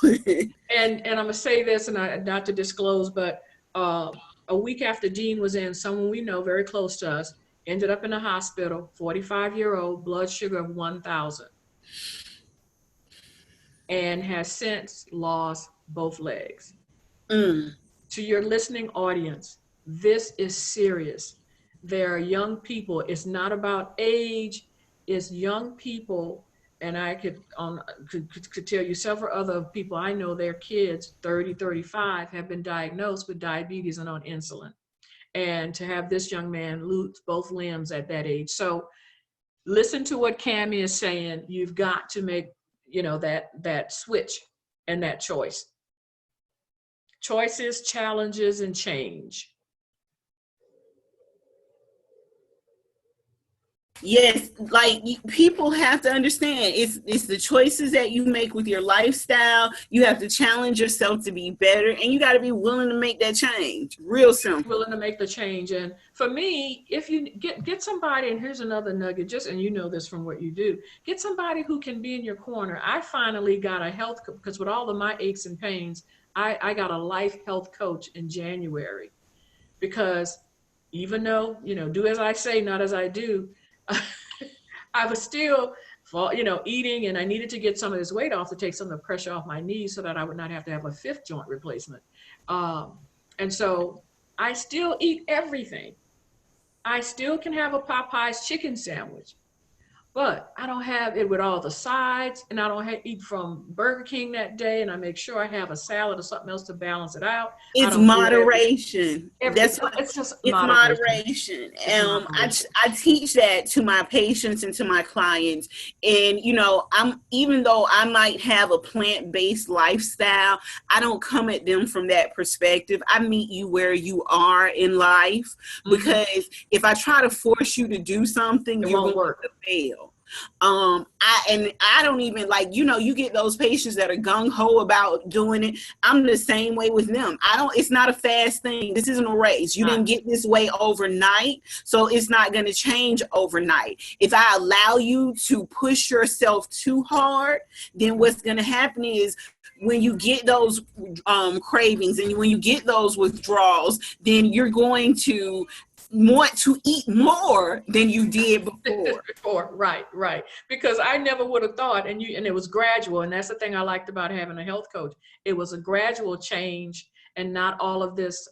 and I'm gonna say this, and not to disclose, but a week after Dean was in, someone we know very close to us ended up in a hospital, 45-year-old, blood sugar of 1,000. And has since lost both legs. To your listening audience, this is serious. There are young people. It's not about age. It's young people and I could tell you several other people I know, their kids, 30, 35, have been diagnosed with diabetes and on insulin. And to have this young man lose both limbs at that age. So listen to what Cammie is saying. You've got to make, that switch and that choice. Choices, challenges, and change. Yes, like people have to understand it's the choices that you make with your lifestyle. You have to challenge yourself to be better, and you got to be willing to make that change. Real simple. Willing to make the change. And for me, if you get somebody, and here's another nugget, and you know this from what you do, get somebody who can be in your corner. I finally got a health, because with all of my aches and pains, I got a life health coach in January, because even though, do as I say, not as I do, I was still, eating, and I needed to get some of this weight off to take some of the pressure off my knees so that I would not have to have a fifth joint replacement. And so I still eat everything. I still can have a Popeye's chicken sandwich, but I don't have it with all the sides, and I don't eat from Burger King that day, and I make sure I have a salad or something else to balance it out. It's moderation. It's moderation. I teach that to my patients and to my clients. And, even though I might have a plant-based lifestyle, I don't come at them from that perspective. I meet you where you are in life, because if I try to force you to do something, you're going to fail. I don't even you get those patients that are gung-ho about doing it. I'm the same way with them. It's not a fast thing. This isn't a race. You didn't get this way overnight, so it's not going to change overnight. If I allow you to push yourself too hard, then what's going to happen is, when you get those cravings and when you get those withdrawals, then you're going to want to eat more than you did before. Right. Because I never would have thought, and it was gradual, and that's the thing I liked about having a health coach. It was a gradual change, and not all of this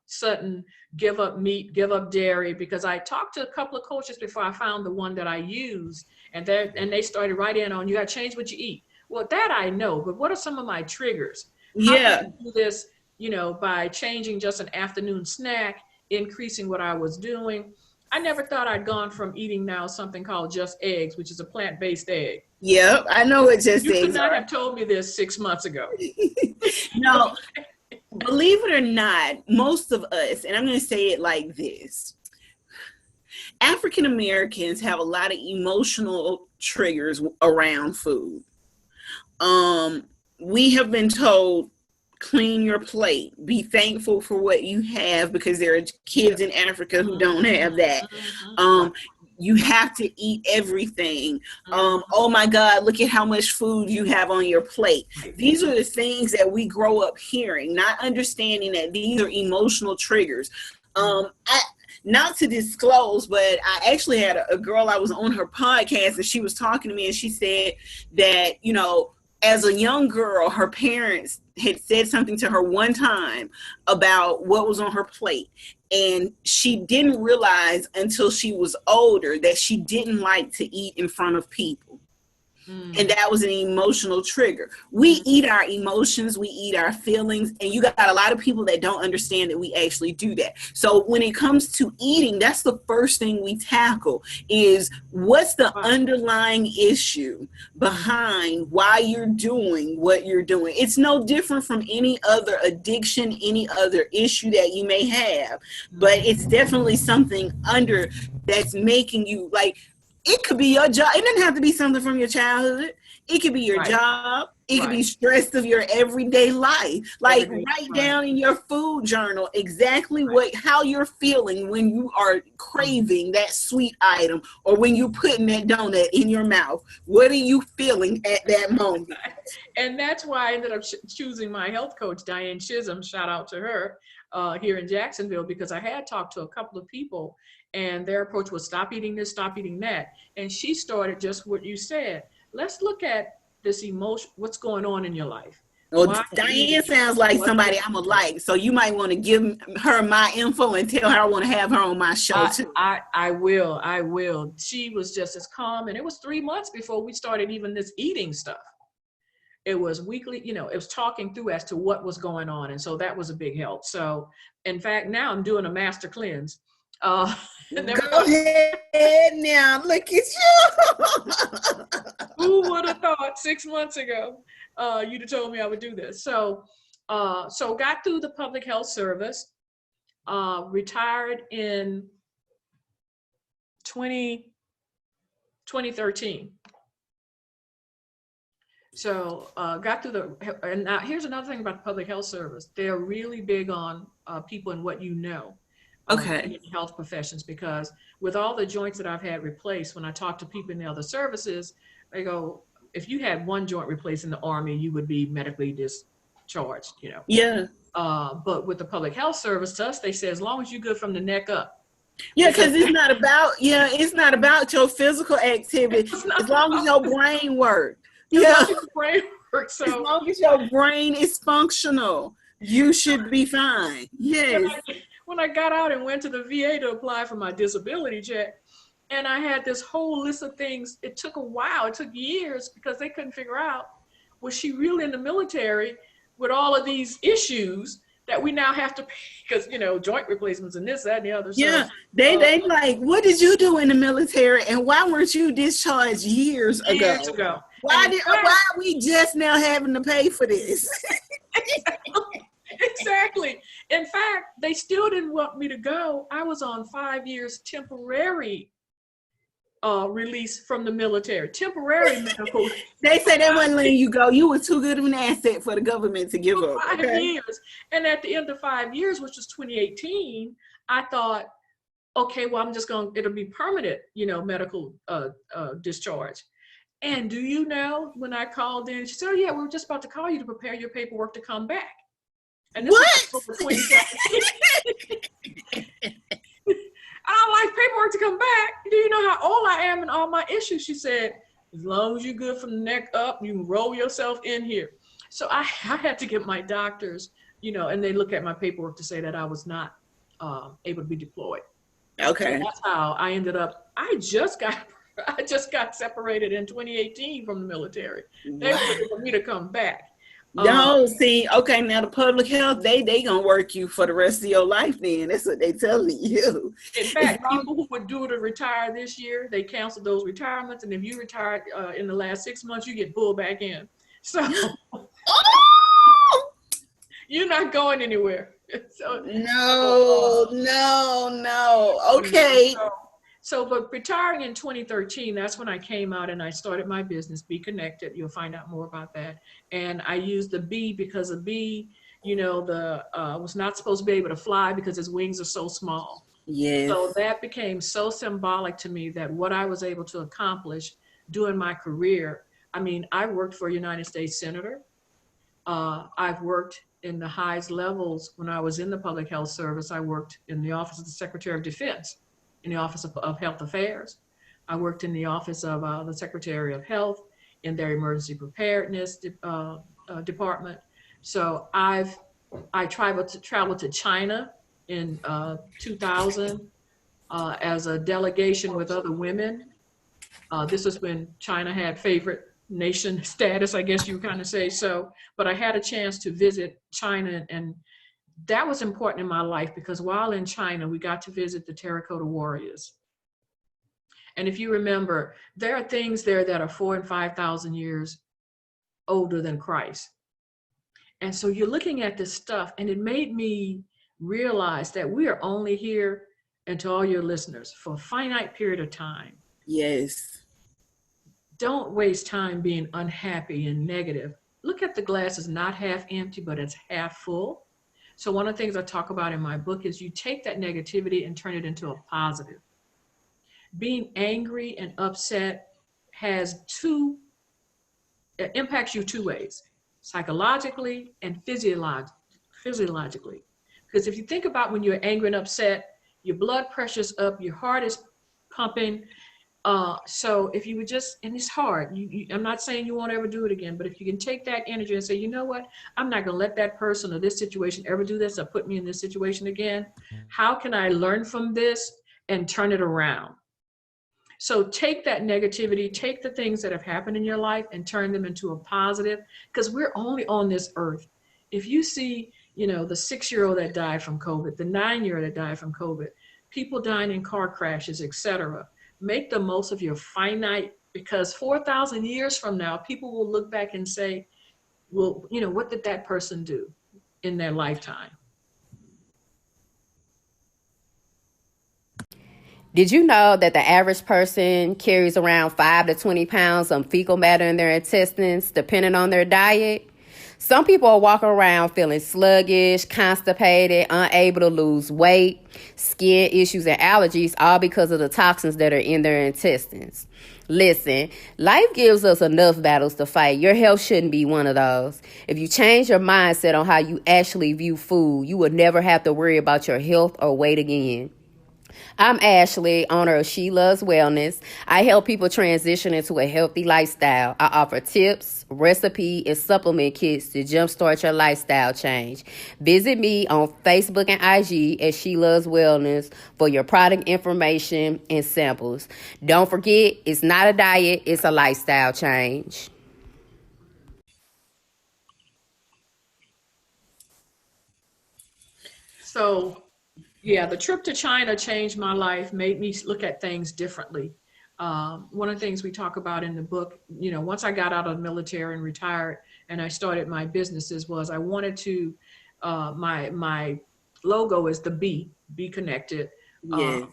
sudden give up meat, give up dairy. Because I talked to a couple of coaches before I found the one that I used, and they started right in on, you got to change what you eat. Well, that I know, but what are some of my triggers? How can I do this, by changing just an afternoon snack, increasing what I was doing. I never thought I'd gone from eating now something called Just Eggs, which is a plant-based egg. Yep, I know what Just Eggs are. You could not have told me this 6 months ago. No, believe it or not, most of us, and I'm going to say it like this, African Americans have a lot of emotional triggers around food. We have been told, clean your plate, be thankful for what you have, because there are kids in Africa who don't have that. You have to eat everything. Oh my God, look at how much food you have on your plate. These are the things that we grow up hearing, not understanding that these are emotional triggers. Not to disclose, but I actually had a girl, I was on her podcast, and she was talking to me, and she said that, as a young girl, her parents had said something to her one time about what was on her plate. And she didn't realize until she was older that she didn't like to eat in front of people. And that was an emotional trigger. We eat our emotions, we eat our feelings, and you got a lot of people that don't understand that we actually do that. So when it comes to eating, that's the first thing we tackle, is what's the underlying issue behind why you're doing what you're doing. It's no different from any other addiction, any other issue that you may have, but it's definitely something under that's making you it could be your job. It doesn't have to be something from your childhood. It could be your job. It could be stress of your everyday life. Write down in your food journal exactly how you're feeling when you are craving that sweet item, or when you're putting that donut in your mouth. What are you feeling at that moment? And that's why I ended up choosing my health coach, Diane Chisholm. Shout out to her here in Jacksonville, because I had talked to a couple of people, and their approach was stop eating this, stop eating that. And she started just what you said. Let's look at this emotion, what's going on in your life. Well, Why Diane eat? sounds like What somebody I'm going to like. So you might want to give her my info and tell her I want to have her on my show too. I will. She was just as calm, and it was 3 months before we started even this eating stuff. It was weekly, it was talking through as to what was going on. And so that was a big help. So in fact, now I'm doing a master cleanse. Go ahead now. Look at you. Who would have thought 6 months ago you'd have told me I would do this? So got through the public health service, retired in 2013. So got through and now here's another thing about the public health service. They're really big on people and what you know. Okay. In health professions, because with all the joints that I've had replaced, when I talk to people in the other services, they go, if you had one joint replaced in the Army, you would be medically discharged, Yeah. But with the public health service, to us, they say, as long as you're good from the neck up. Yeah, because it's not about your physical activity. As long as your brain works. Yeah. As long as your brain is functional, you should be fine. Yes. When I got out and went to the VA to apply for my disability check, and I had this whole list of things, it took a while, it took years, because they couldn't figure out, was she really in the military with all of these issues that we now have to pay, because, joint replacements and this, that, and the other. Yeah, so, they like, what did you do in the military, and why weren't you discharged years ago? Why are we just now having to pay for this? Exactly. In fact, they still didn't want me to go. I was on 5 years temporary release from the military, temporary medical. They said they wouldn't letting you go. You were too good of an asset for the government to give up. 5 years. And at the end of 5 years, which was 2018, I thought, okay, well, it'll be permanent, medical discharge. And do you know, when I called in, she said, oh yeah, we were just about to call you to prepare your paperwork to come back. And this was for 2017. I don't like paperwork to come back. Do you know how old I am and all my issues? She said, as long as you're good from the neck up, you can roll yourself in here. So I had to get my doctors, and they look at my paperwork to say that I was not able to be deployed. Okay. So that's how I ended up. I just got separated in 2018 from the military. They wanted for me to come back. No, see, okay, now the public health, they gonna work you for the rest of your life then. That's what they telling you. In fact, people who were due to retire this year, they canceled those retirements, and if you retired in the last 6 months, you get pulled back in. So you're not going anywhere. So, no. Okay. But retiring in 2013, that's when I came out and I started my business, Be Connected. You'll find out more about that. And I used the bee because a bee, was not supposed to be able to fly because his wings are so small. Yes. So that became so symbolic to me that what I was able to accomplish during my career. I mean, I worked for a United States Senator. I've worked in the highest levels when I was in the public health service. I worked in the Office of the Secretary of Defense, in the Office of Health Affairs. I worked in the Office of the Secretary of Health in their Emergency Preparedness Department. So I traveled to China in 2000 as a delegation with other women. This is when China had favorite nation status, I guess you would kind of say so. But I had a chance to visit China, and that was important in my life because while in China, we got to visit the terracotta warriors. And if you remember, there are things there that are 4,000 and 5,000 years older than Christ. And so you're looking at this stuff, and it made me realize that we are only here, and to all your listeners, for a finite period of time. Yes. Don't waste time being unhappy and negative. Look at the glass as not half empty, but it's half full. So one of the things I talk about in my book is you take that negativity and turn it into a positive. Being angry and upset impacts you two ways, psychologically and physiologically. Because if you think about when you're angry and upset, your blood pressure's up, your heart is pumping, So if you would just, and it's hard, I'm not saying you won't ever do it again, but if you can take that energy and say, you know what, I'm not going to let that person or this situation ever do this or put me in this situation again. How can I learn from this and turn it around? So take that negativity, take the things that have happened in your life and turn them into a positive, because we're only on this earth. If you see, the 6-year-old that died from COVID, the 9-year-old that died from COVID, people dying in car crashes, etc. Make the most of your finite, because 4,000 years from now, people will look back and say, well, what did that person do in their lifetime? Did you know that the average person carries around 5 to 20 pounds of fecal matter in their intestines, depending on their diet? Some people are walking around feeling sluggish, constipated, unable to lose weight, skin issues, and allergies, all because of the toxins that are in their intestines. Listen, life gives us enough battles to fight. Your health shouldn't be one of those. If you change your mindset on how you actually view food, you will never have to worry about your health or weight again. I'm Ashley, owner of She Loves Wellness. I help people transition into a healthy lifestyle. I offer tips, recipe, and supplement kits to jumpstart your lifestyle change. Visit me on Facebook and IG at She Loves Wellness for your product information and samples. Don't forget, it's not a diet, it's a lifestyle change. So yeah, the trip to China changed my life, made me look at things differently. One of the things we talk about in the book, once I got out of the military and retired and I started my businesses, was I wanted to, my logo is the be connected. Yes.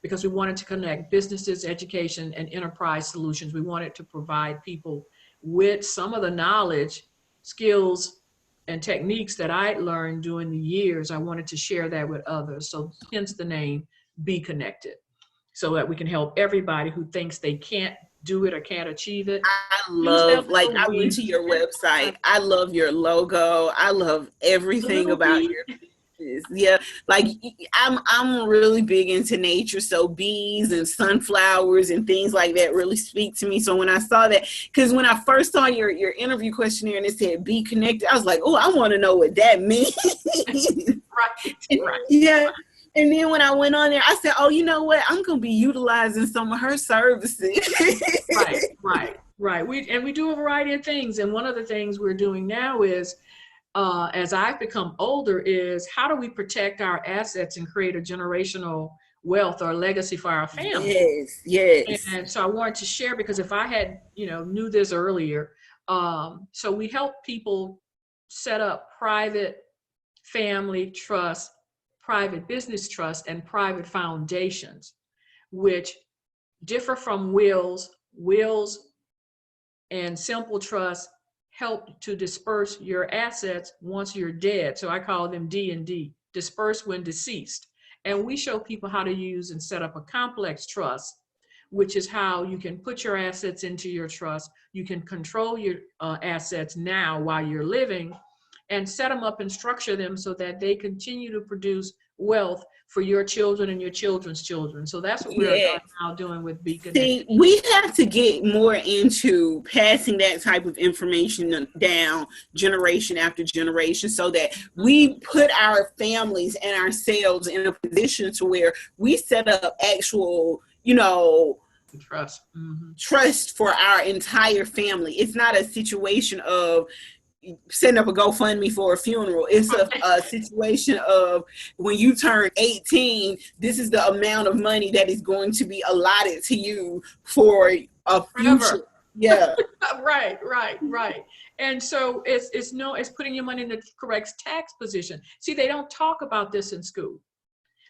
Because we wanted to connect businesses, education, and enterprise solutions. We wanted to provide people with some of the knowledge, skills, and techniques that I learned during the years. I wanted to share that with others. So hence the name Be Connected, so that we can help everybody who thinks they can't do it or can't achieve it. I I went to your website. I love your logo. I love everything about your business. Yeah, like I'm really big into nature, so bees and sunflowers and things like that really speak to me. So when I saw that, because when I first saw your interview questionnaire and it said "Be Connected," I was like, oh, I want to know what that means. Right. Yeah. And then when I went on there, I said, oh, you know what? I'm going to be utilizing some of her services. Right. We do a variety of things. And one of the things we're doing now is, as I've become older, is how do we protect our assets and create a generational wealth or legacy for our family? Yes. And so I wanted to share, because if I had, knew this earlier, so we help people set up private family trust, private business trust, and private foundations, which differ from wills. Wills and simple trust help to disperse your assets once you're dead. So I call them D&D, disperse when deceased. And we show people how to use and set up a complex trust, which is how you can put your assets into your trust. You can control your assets now while you're living, and set them up and structure them so that they continue to produce wealth for your children and your children's children. So that's what we're now doing with Be Connected. See, we have to get more into passing that type of information down generation after generation, so that we put our families and ourselves in a position to where we set up actual, trust for our entire family. It's not a situation of setting up a GoFundMe for a funeral. It's a situation of, when you turn 18, this is the amount of money that is going to be allotted to you for a future. Yeah. Right. And so it's putting your money in the correct tax position. See, they don't talk about this in school.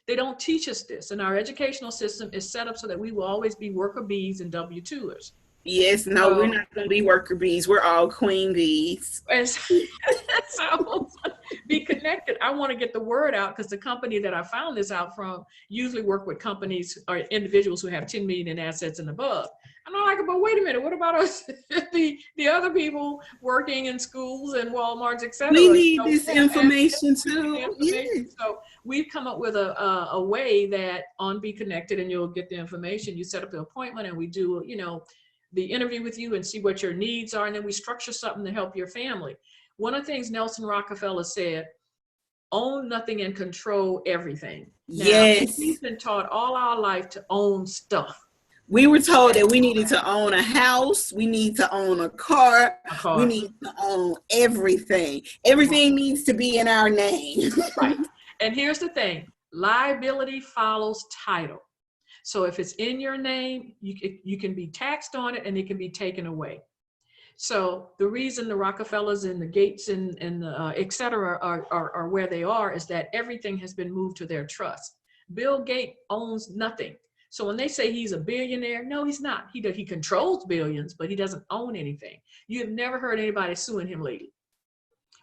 They don't teach us this. And our educational system is set up so that we will always be worker bees and W-2ers. Yes, no, we're not going to be worker bees. We're all queen bees. And so Be Connected. I want to get the word out, because the company that I found this out from usually work with companies or individuals who have 10 million in assets and above. And I'm like, but wait a minute, what about us, the other people working in schools and Walmarts, et cetera? We need this information too. Information. So we've come up with a way that on Be Connected, and you'll get the information. You set up the appointment, and we do, the interview with you and see what your needs are, and then we structure something to help your family. One of the things Nelson Rockefeller said: own nothing and control everything. Now, Yes. we've been taught all our life to own stuff. We were told that we needed to own a house. We need to own a car. We need to own everything. Everything needs to be in our name. Right. And here's the thing. Liability follows title. So if it's in your name, you can be taxed on it, and it can be taken away. So the reason the Rockefellers and the Gates and the et cetera are where they are is that everything has been moved to their trust. Bill Gates owns nothing. So when they say he's a billionaire, no, he's not. He controls billions, but he doesn't own anything. You have never heard anybody suing him lately.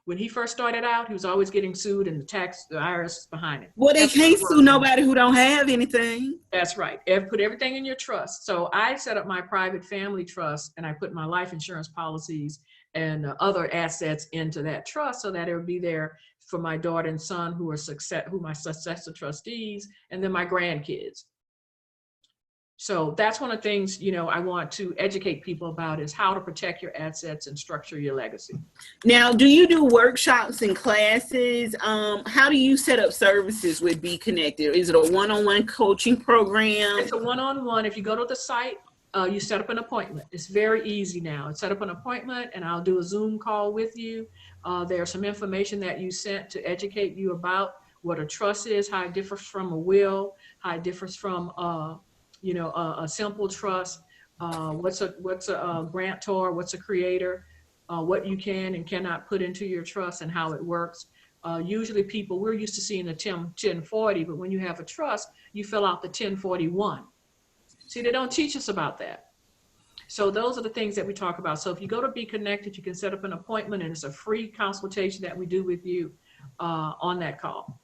When he first started out, he was always getting sued, and the IRS is behind him. Well, they can't sue nobody who don't have anything. That's right. Put everything in your trust. So I set up my private family trust, and I put my life insurance policies and other assets into that trust so that it would be there for my daughter and son who my successor trustees, and then my grandkids. So that's one of the things, I want to educate people about, is how to protect your assets and structure your legacy. Now, do you do workshops and classes? How do you set up services with Be Connected? Is it a one-on-one coaching program? It's a one-on-one. If you go to the site, you set up an appointment. It's very easy now. Set up an appointment, and I'll do a Zoom call with you. There's some information that you sent to educate you about what a trust is, how it differs from a will, how it differs from a simple trust, what's a grantor, what's a creator, what you can and cannot put into your trust, and how it works. Usually we're used to seeing the 1040, but when you have a trust, you fill out the 1041. See, they don't teach us about that. So those are the things that we talk about. So if you go to Be Connected, you can set up an appointment, and it's a free consultation that we do with you on that call.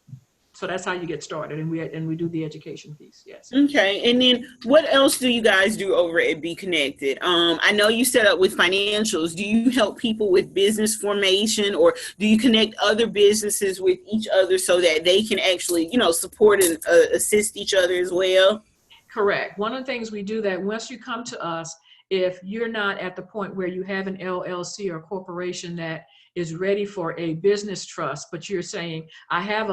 So that's how you get started, and we do the education piece. Yes. Okay, and then what else do you guys do over at Be Connected? I know you set up with financials. Do you help people with business formation, or do you connect other businesses with each other so that they can actually, support and assist each other as well? Correct. One of the things we do, that once you come to us, if you're not at the point where you have an LLC or corporation that is ready for a business trust, but you're saying, I have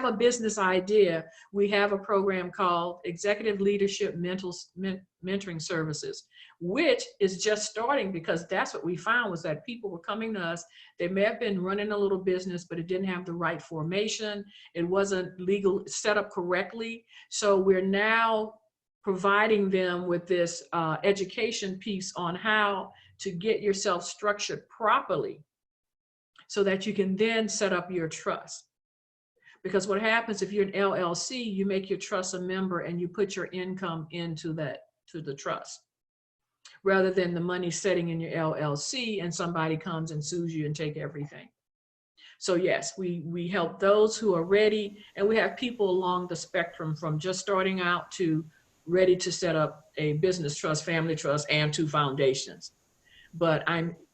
a business idea, we have a program called Executive Leadership Mentoring Services, which is just starting, because that's what we found, was that people were coming to us. They may have been running a little business, but it didn't have the right formation. It wasn't legal set up correctly. So we're now providing them with this education piece on how to get yourself structured properly, so that you can then set up your trust. Because what happens if you're an LLC, you make your trust a member and you put your income to the trust, rather than the money sitting in your LLC and somebody comes and sues you and take everything. So yes, we help those who are ready, and we have people along the spectrum from just starting out to ready to set up a business trust, family trust, and 2 foundations. But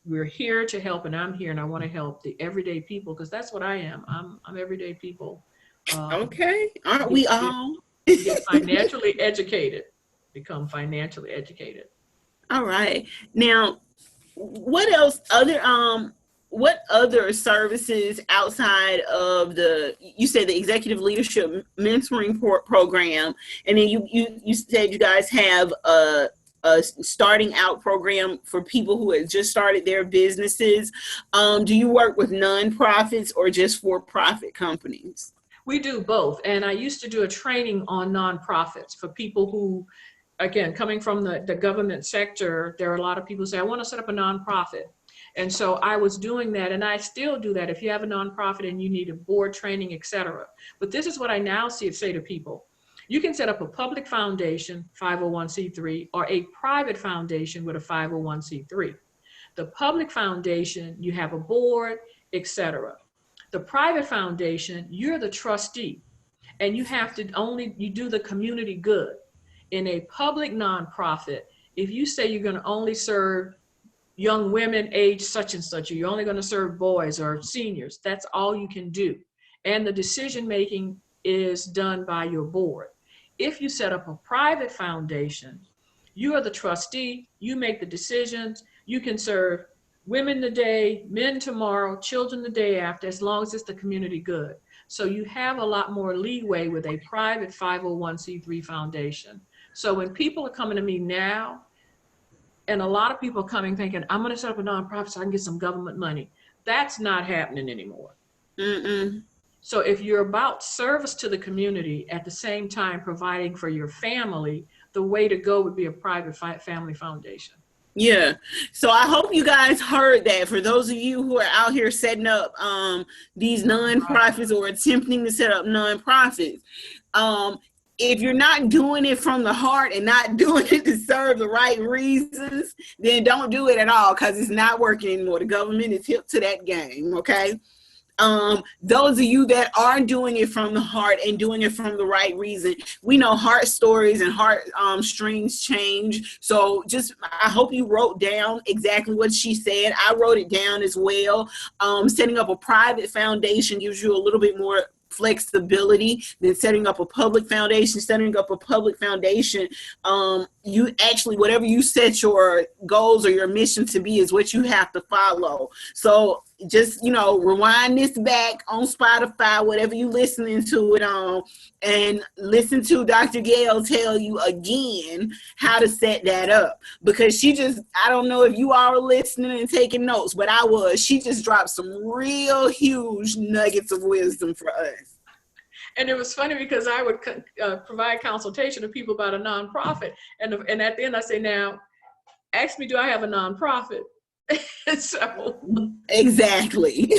we're here to help, and I'm here, and I want to help the everyday people, because that's what I am. I'm everyday people. Okay, aren't we all? Get financially educated, become financially educated. All right. Now, what else? What other services outside of you said the Executive Leadership Mentoring Program, and then you said you guys have a starting out program for people who had just started their businesses. Do you work with nonprofits or just for-profit companies? We do both. And I used to do a training on nonprofits for people who, again, coming from the government sector, there are a lot of people who say, I want to set up a nonprofit. And so I was doing that, and I still do that if you have a nonprofit and you need a board training, et cetera. But this is what I now say to people. You can set up a public foundation, 501c3, or a private foundation with a 501c3. The public foundation, you have a board, et cetera. The private foundation, you're the trustee, and you have to you do the community good. In a public nonprofit, if you say you're going to only serve young women age such and such, or you're only going to serve boys or seniors, that's all you can do. And the decision making is done by your board. If you set up a private foundation, you are the trustee, you make the decisions, you can serve women today, men tomorrow, children the day after, as long as it's the community good. So you have a lot more leeway with a private 501c3 foundation. So when people are coming to me now, and a lot of people are coming thinking, I'm going to set up a nonprofit so I can get some government money. That's not happening anymore. So if you're about service to the community at the same time providing for your family, the way to go would be a private family foundation. Yeah. So I hope you guys heard that. For those of you who are out here setting up these nonprofits or attempting to set up nonprofits, if you're not doing it from the heart and not doing it to serve the right reasons, then don't do it at all, because it's not working anymore. The government is hip to that game, okay? Those of you that are doing it from the heart and doing it from the right reason, we know heart stories and heart strings change. So I hope you wrote down exactly what she said. I wrote it down as well. Setting up a private foundation gives you a little bit more flexibility than setting up a public foundation. Setting up a public foundation, you actually, whatever you set your goals or your mission to be is what you have to follow. So just, rewind this back on Spotify, whatever you listening to it on, and listen to Dr. Gail tell you again how to set that up. Because I don't know if you all are listening and taking notes, but she just dropped some real huge nuggets of wisdom for us. And it was funny because I would provide consultation to people about a nonprofit. And at the end I say, now, ask me, do I have a nonprofit? So exactly.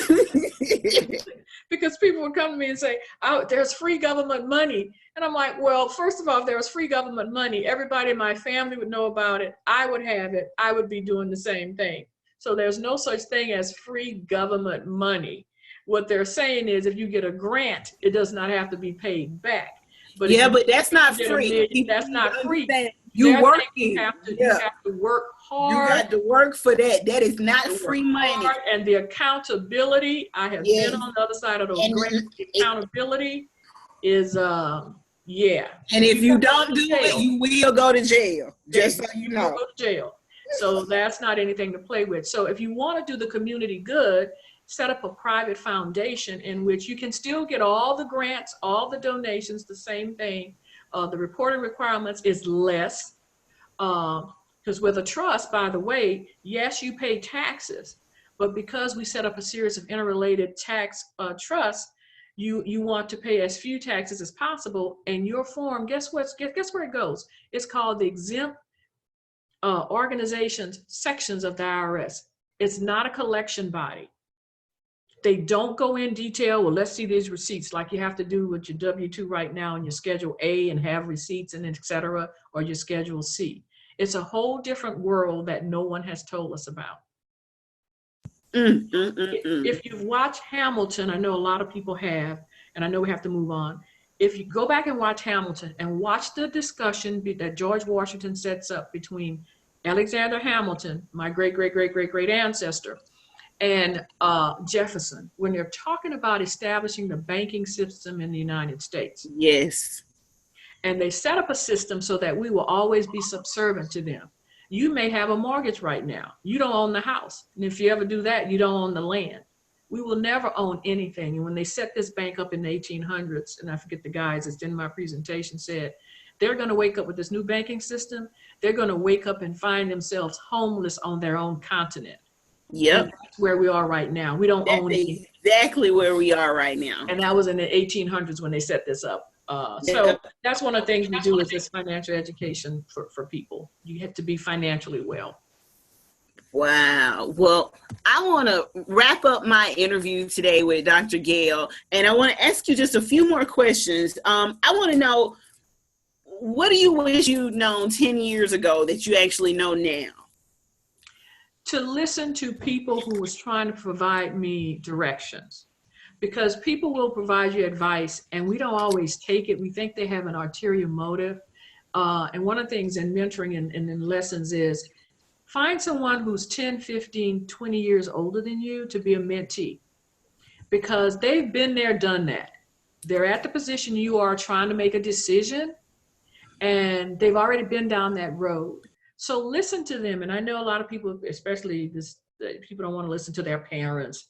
Because people would come to me and say, oh, there's free government money. And I'm like, well, first of all, if there was free government money, everybody in my family would know about it. I would have it. I would be doing the same thing. So there's no such thing as free government money. What they're saying is if you get a grant, it does not have to be paid back. But but that's not free. That's not free. You working. You have to work hard. You got to work for that. That is not free money. And the accountability, I have been on the other side of those grants. The accountability is, And if you don't do it, you will go to jail. Just so you know. Go to jail. So that's not anything to play with. So if you want to do the community good, set up a private foundation in which you can still get all the grants, all the donations, the same thing. The reporting requirements is less, because with a trust, by the way, yes, you pay taxes, but because we set up a series of interrelated tax trusts, you want to pay as few taxes as possible. And your form, guess where it goes? It's called the exempt organizations sections of the IRS. It's not a collection body. They don't go in detail, well, let's see these receipts like you have to do with your W-2 right now and your Schedule A and have receipts and et cetera, or your Schedule C. It's a whole different world that no one has told us about. If you've watched Hamilton, I know a lot of people have, and I know we have to move on. If you go back and watch Hamilton and watch the discussion that George Washington sets up between Alexander Hamilton, my great ancestor, and Jefferson, when they're talking about establishing the banking system in the United States. Yes. And they set up a system so that we will always be subservient to them. You may have a mortgage right now. You don't own the house. And if you ever do that, you don't own the land. We will never own anything. And when they set this bank up in the 1800s, and I forget the guys that's in my presentation said, they're going to wake up with this new banking system. They're going to wake up and find themselves homeless on their own continent. Yep. That's where we are right now. We don't own anything. Exactly where we are right now. And that was in the 1800s when they set this up. So that's one of the things we do is this financial education for people. You have to be financially well. Wow. Well, I want to wrap up my interview today with Dr. Gail, and I want to ask you just a few more questions. I want to know, what do you wish you'd known 10 years ago that you actually know now? To listen to people who was trying to provide me directions, because people will provide you advice and we don't always take it. We think they have an ulterior motive. And one of the things in mentoring and in lessons is find someone who's 10, 15, 20 years older than you to be a mentee, because they've been there, done that. They're at the position you are trying to make a decision, and they've already been down that road. So listen to them. And I know a lot of people, especially people don't want to listen to their parents,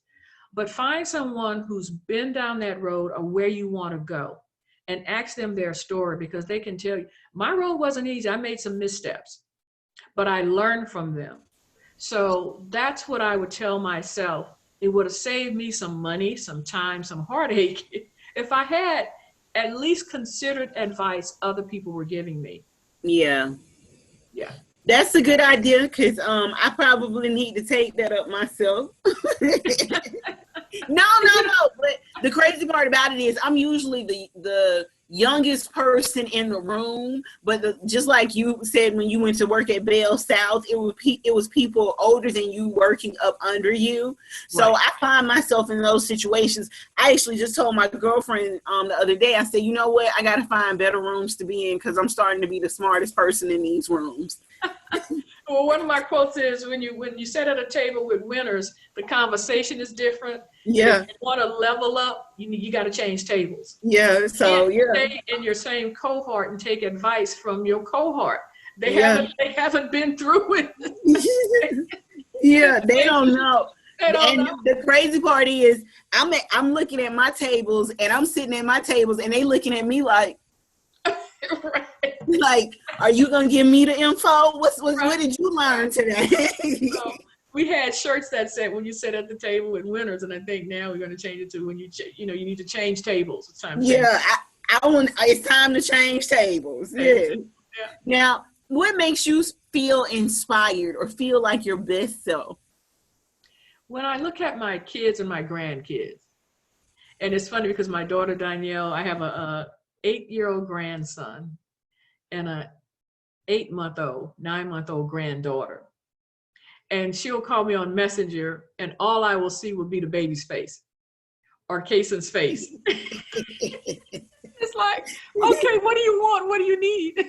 but find someone who's been down that road or where you want to go and ask them their story, because they can tell you, my road wasn't easy. I made some missteps, but I learned from them. So that's what I would tell myself. It would have saved me some money, some time, some heartache if I had at least considered advice other people were giving me. Yeah. Yeah. That's a good idea, because I probably need to take that up myself. No. But the crazy part about it is I'm usually the youngest person in the room. But just like you said, when you went to work at Bell South, it was people older than you working up under you. So Right. I find myself in those situations. I actually just told my girlfriend the other day, I said, you know what? I got to find better rooms to be in, because I'm starting to be the smartest person in these rooms. Well, one of my quotes is, when you sit at a table with winners, the conversation is different. Yeah. If you want to level up, you got to change tables. Yeah. So You yeah. can't stay in your same cohort and take advice from your cohort. They Yeah. haven't been through it. Yeah, they don't know. They don't And know. the crazy part is, I'm looking at my tables, and I'm sitting at my tables, and they looking at me like, Right. like, are you gonna give me the info? What Right. did you learn today? So we had shirts that said, when you sit at the table with winners, and I think now we're going to change it to, when you need to change tables. It's time to change. Yeah, I want. It's time to change tables. Yeah. Yeah. Now, what makes you feel inspired or feel like your best self? When I look at my kids and my grandkids, and it's funny because my daughter Danielle, I have a 8-year-old grandson and a 9-month-old granddaughter. And she'll call me on Messenger, and all I will see will be the baby's face or Kaysen's face. It's like, okay, what do you want? What do you need?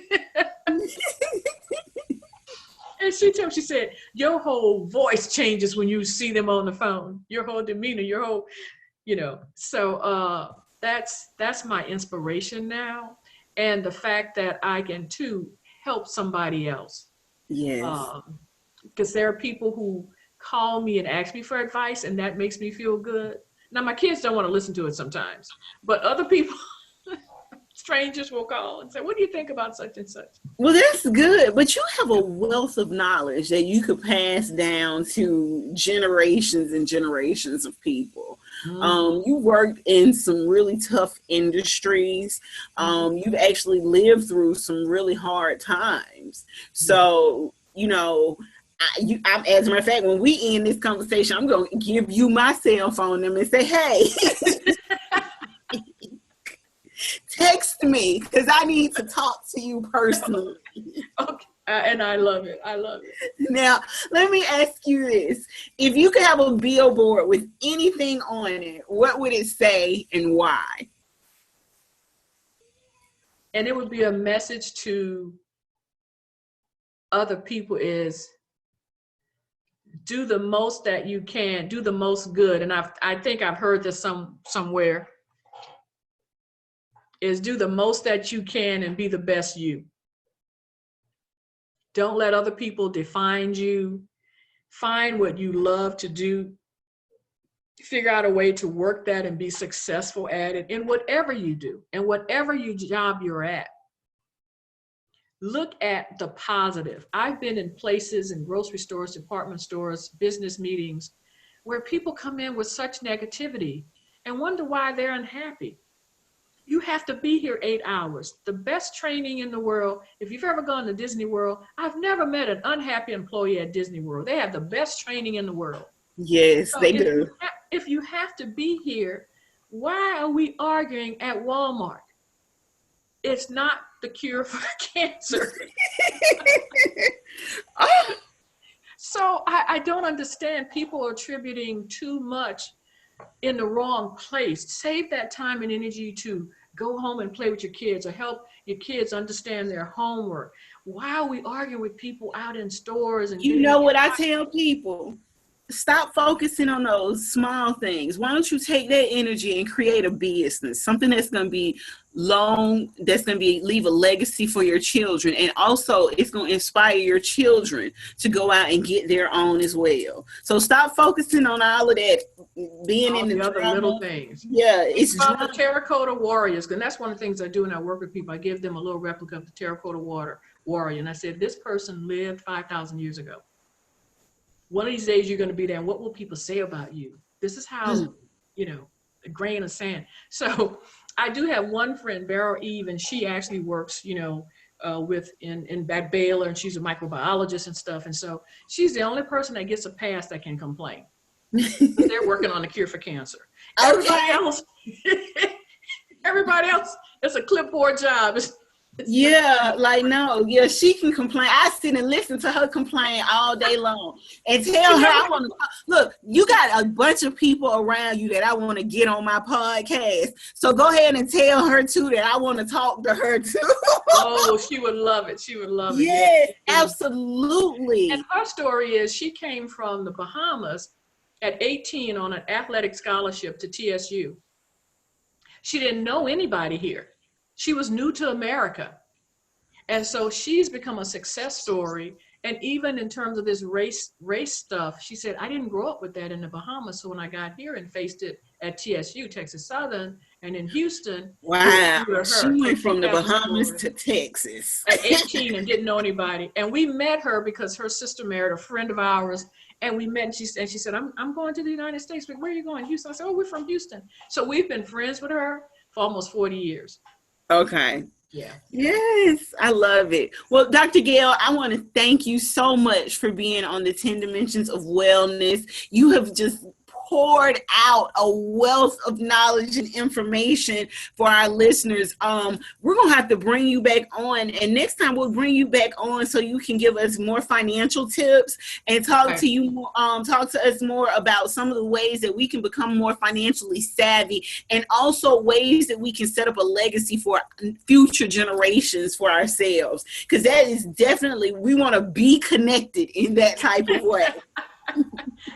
And she said, your whole voice changes when you see them on the phone. Your whole demeanor, your whole, So that's my inspiration now. And the fact that I can too help somebody else. Yes. Because there are people who call me and ask me for advice, and that makes me feel good. Now, my kids don't want to listen to it sometimes, but other people, strangers, will call and say, what do you think about such and such? Well, that's good, but you have a wealth of knowledge that you could pass down to generations and generations of people. You worked in some really tough industries. You've actually lived through some really hard times. So, I'm, as a matter of fact, when we end this conversation, I'm going to give you my cell phone number and say, hey, text me, because I need to talk to you personally. Okay. And I love it. I love it. Now, let me ask you this. If you could have a billboard with anything on it, what would it say and why? And it would be a message to other people is, do the most that you can, do the most good. And I think I've heard this somewhere, is do the most that you can and be the best you. Don't let other people define you. Find what you love to do. Figure out a way to work that and be successful at it in whatever you do and whatever job you're at. Look at the positive. I've been in places, in grocery stores, department stores, business meetings, where people come in with such negativity and wonder why they're unhappy. You have to be here 8 hours. The best training in the world. If you've ever gone to Disney World, I've never met an unhappy employee at Disney World. They have the best training in the world. Yes, So they do. If you have to be here, why are we arguing at Walmart? It's not the cure for cancer. So I don't understand. People are attributing too much in the wrong place. Save that time and energy to Go home and play with your kids, or help your kids understand their homework. Why are we arguing with people out in stores? And you know what I tell people? Stop focusing on those small things. Why don't you take that energy and create a business, something that's going to be long, that's going to be leave a legacy for your children, and also it's going to inspire your children to go out and get their own as well. So stop focusing on all of that, being all in the other little things. Yeah, it's about the terracotta warriors, and that's one of the things I do when I work with people. I give them a little replica of the terracotta warrior, and I said, this person lived 5,000 years ago. One of these days you're going to be there, and what will people say about you? This is how, a grain of sand. So I do have one friend, Beryl Eve, and she actually works, with at Baylor, and she's a microbiologist and stuff. And so she's the only person that gets a pass that can complain. They're working on a cure for cancer. Everybody else, it's a clipboard job. Yeah, like, no, yeah, she can complain. I sit and listen to her complain all day long and tell her, I want to look, you got a bunch of people around you that I want to get on my podcast. So go ahead and tell her too that I want to talk to her too. Oh, she would love it. She would love it. Yes, absolutely. And her story is she came from the Bahamas at 18 on an athletic scholarship to TSU. She didn't know anybody here. She was new to America. And so she's become a success story. And even in terms of this race stuff, she said, I didn't grow up with that in the Bahamas. So when I got here and faced it at TSU, Texas Southern, and in Houston. Wow. She went from the Bahamas to Texas. At 18 and didn't know anybody. And we met her because her sister married a friend of ours. And we met, and she said, I'm going to the United States. But where are you going? Houston. I said, oh, we're from Houston. So we've been friends with her for almost 40 years. Okay. Yeah. Yes, I love it. Well, Dr. Gail, I want to thank you so much for being on the 10 Dimensions of Wellness. You have just poured out a wealth of knowledge and information for our listeners. We're going to have to bring you back on, and next time we'll bring you back on so you can give us more financial tips and talk to us more about some of the ways that we can become more financially savvy, and also ways that we can set up a legacy for future generations for ourselves, because that is definitely, we want to be connected in that type of way.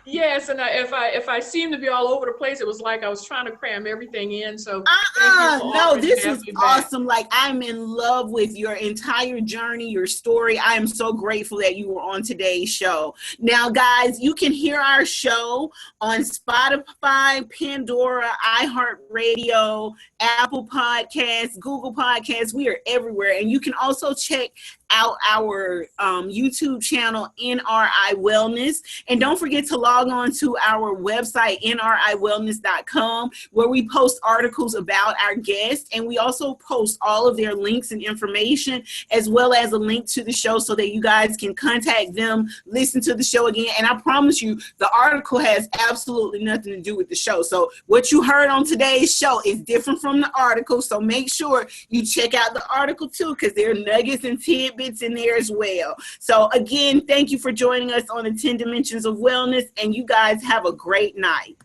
Yes, and if I seem to be all over the place, it was like I was trying to cram everything in. So no, this is awesome. Like, I'm in love with your entire journey, your story. I am so grateful that you were on today's show. Now, guys, you can hear our show on Spotify, Pandora, iHeartRadio, Apple Podcasts, Google Podcasts. We are everywhere, and you can also check out our YouTube channel, NRI Wellness. And don't forget to log on to our website, nriwellness.com, where we post articles about our guests. And we also post all of their links and information, as well as a link to the show so that you guys can contact them, listen to the show again. And I promise you, the article has absolutely nothing to do with the show. So what you heard on today's show is different from the article. So make sure you check out the article too, because there are nuggets and tidbits in there as well. So again, thank you for joining us on the 10 Dimensions of Wellness, and you guys have a great night.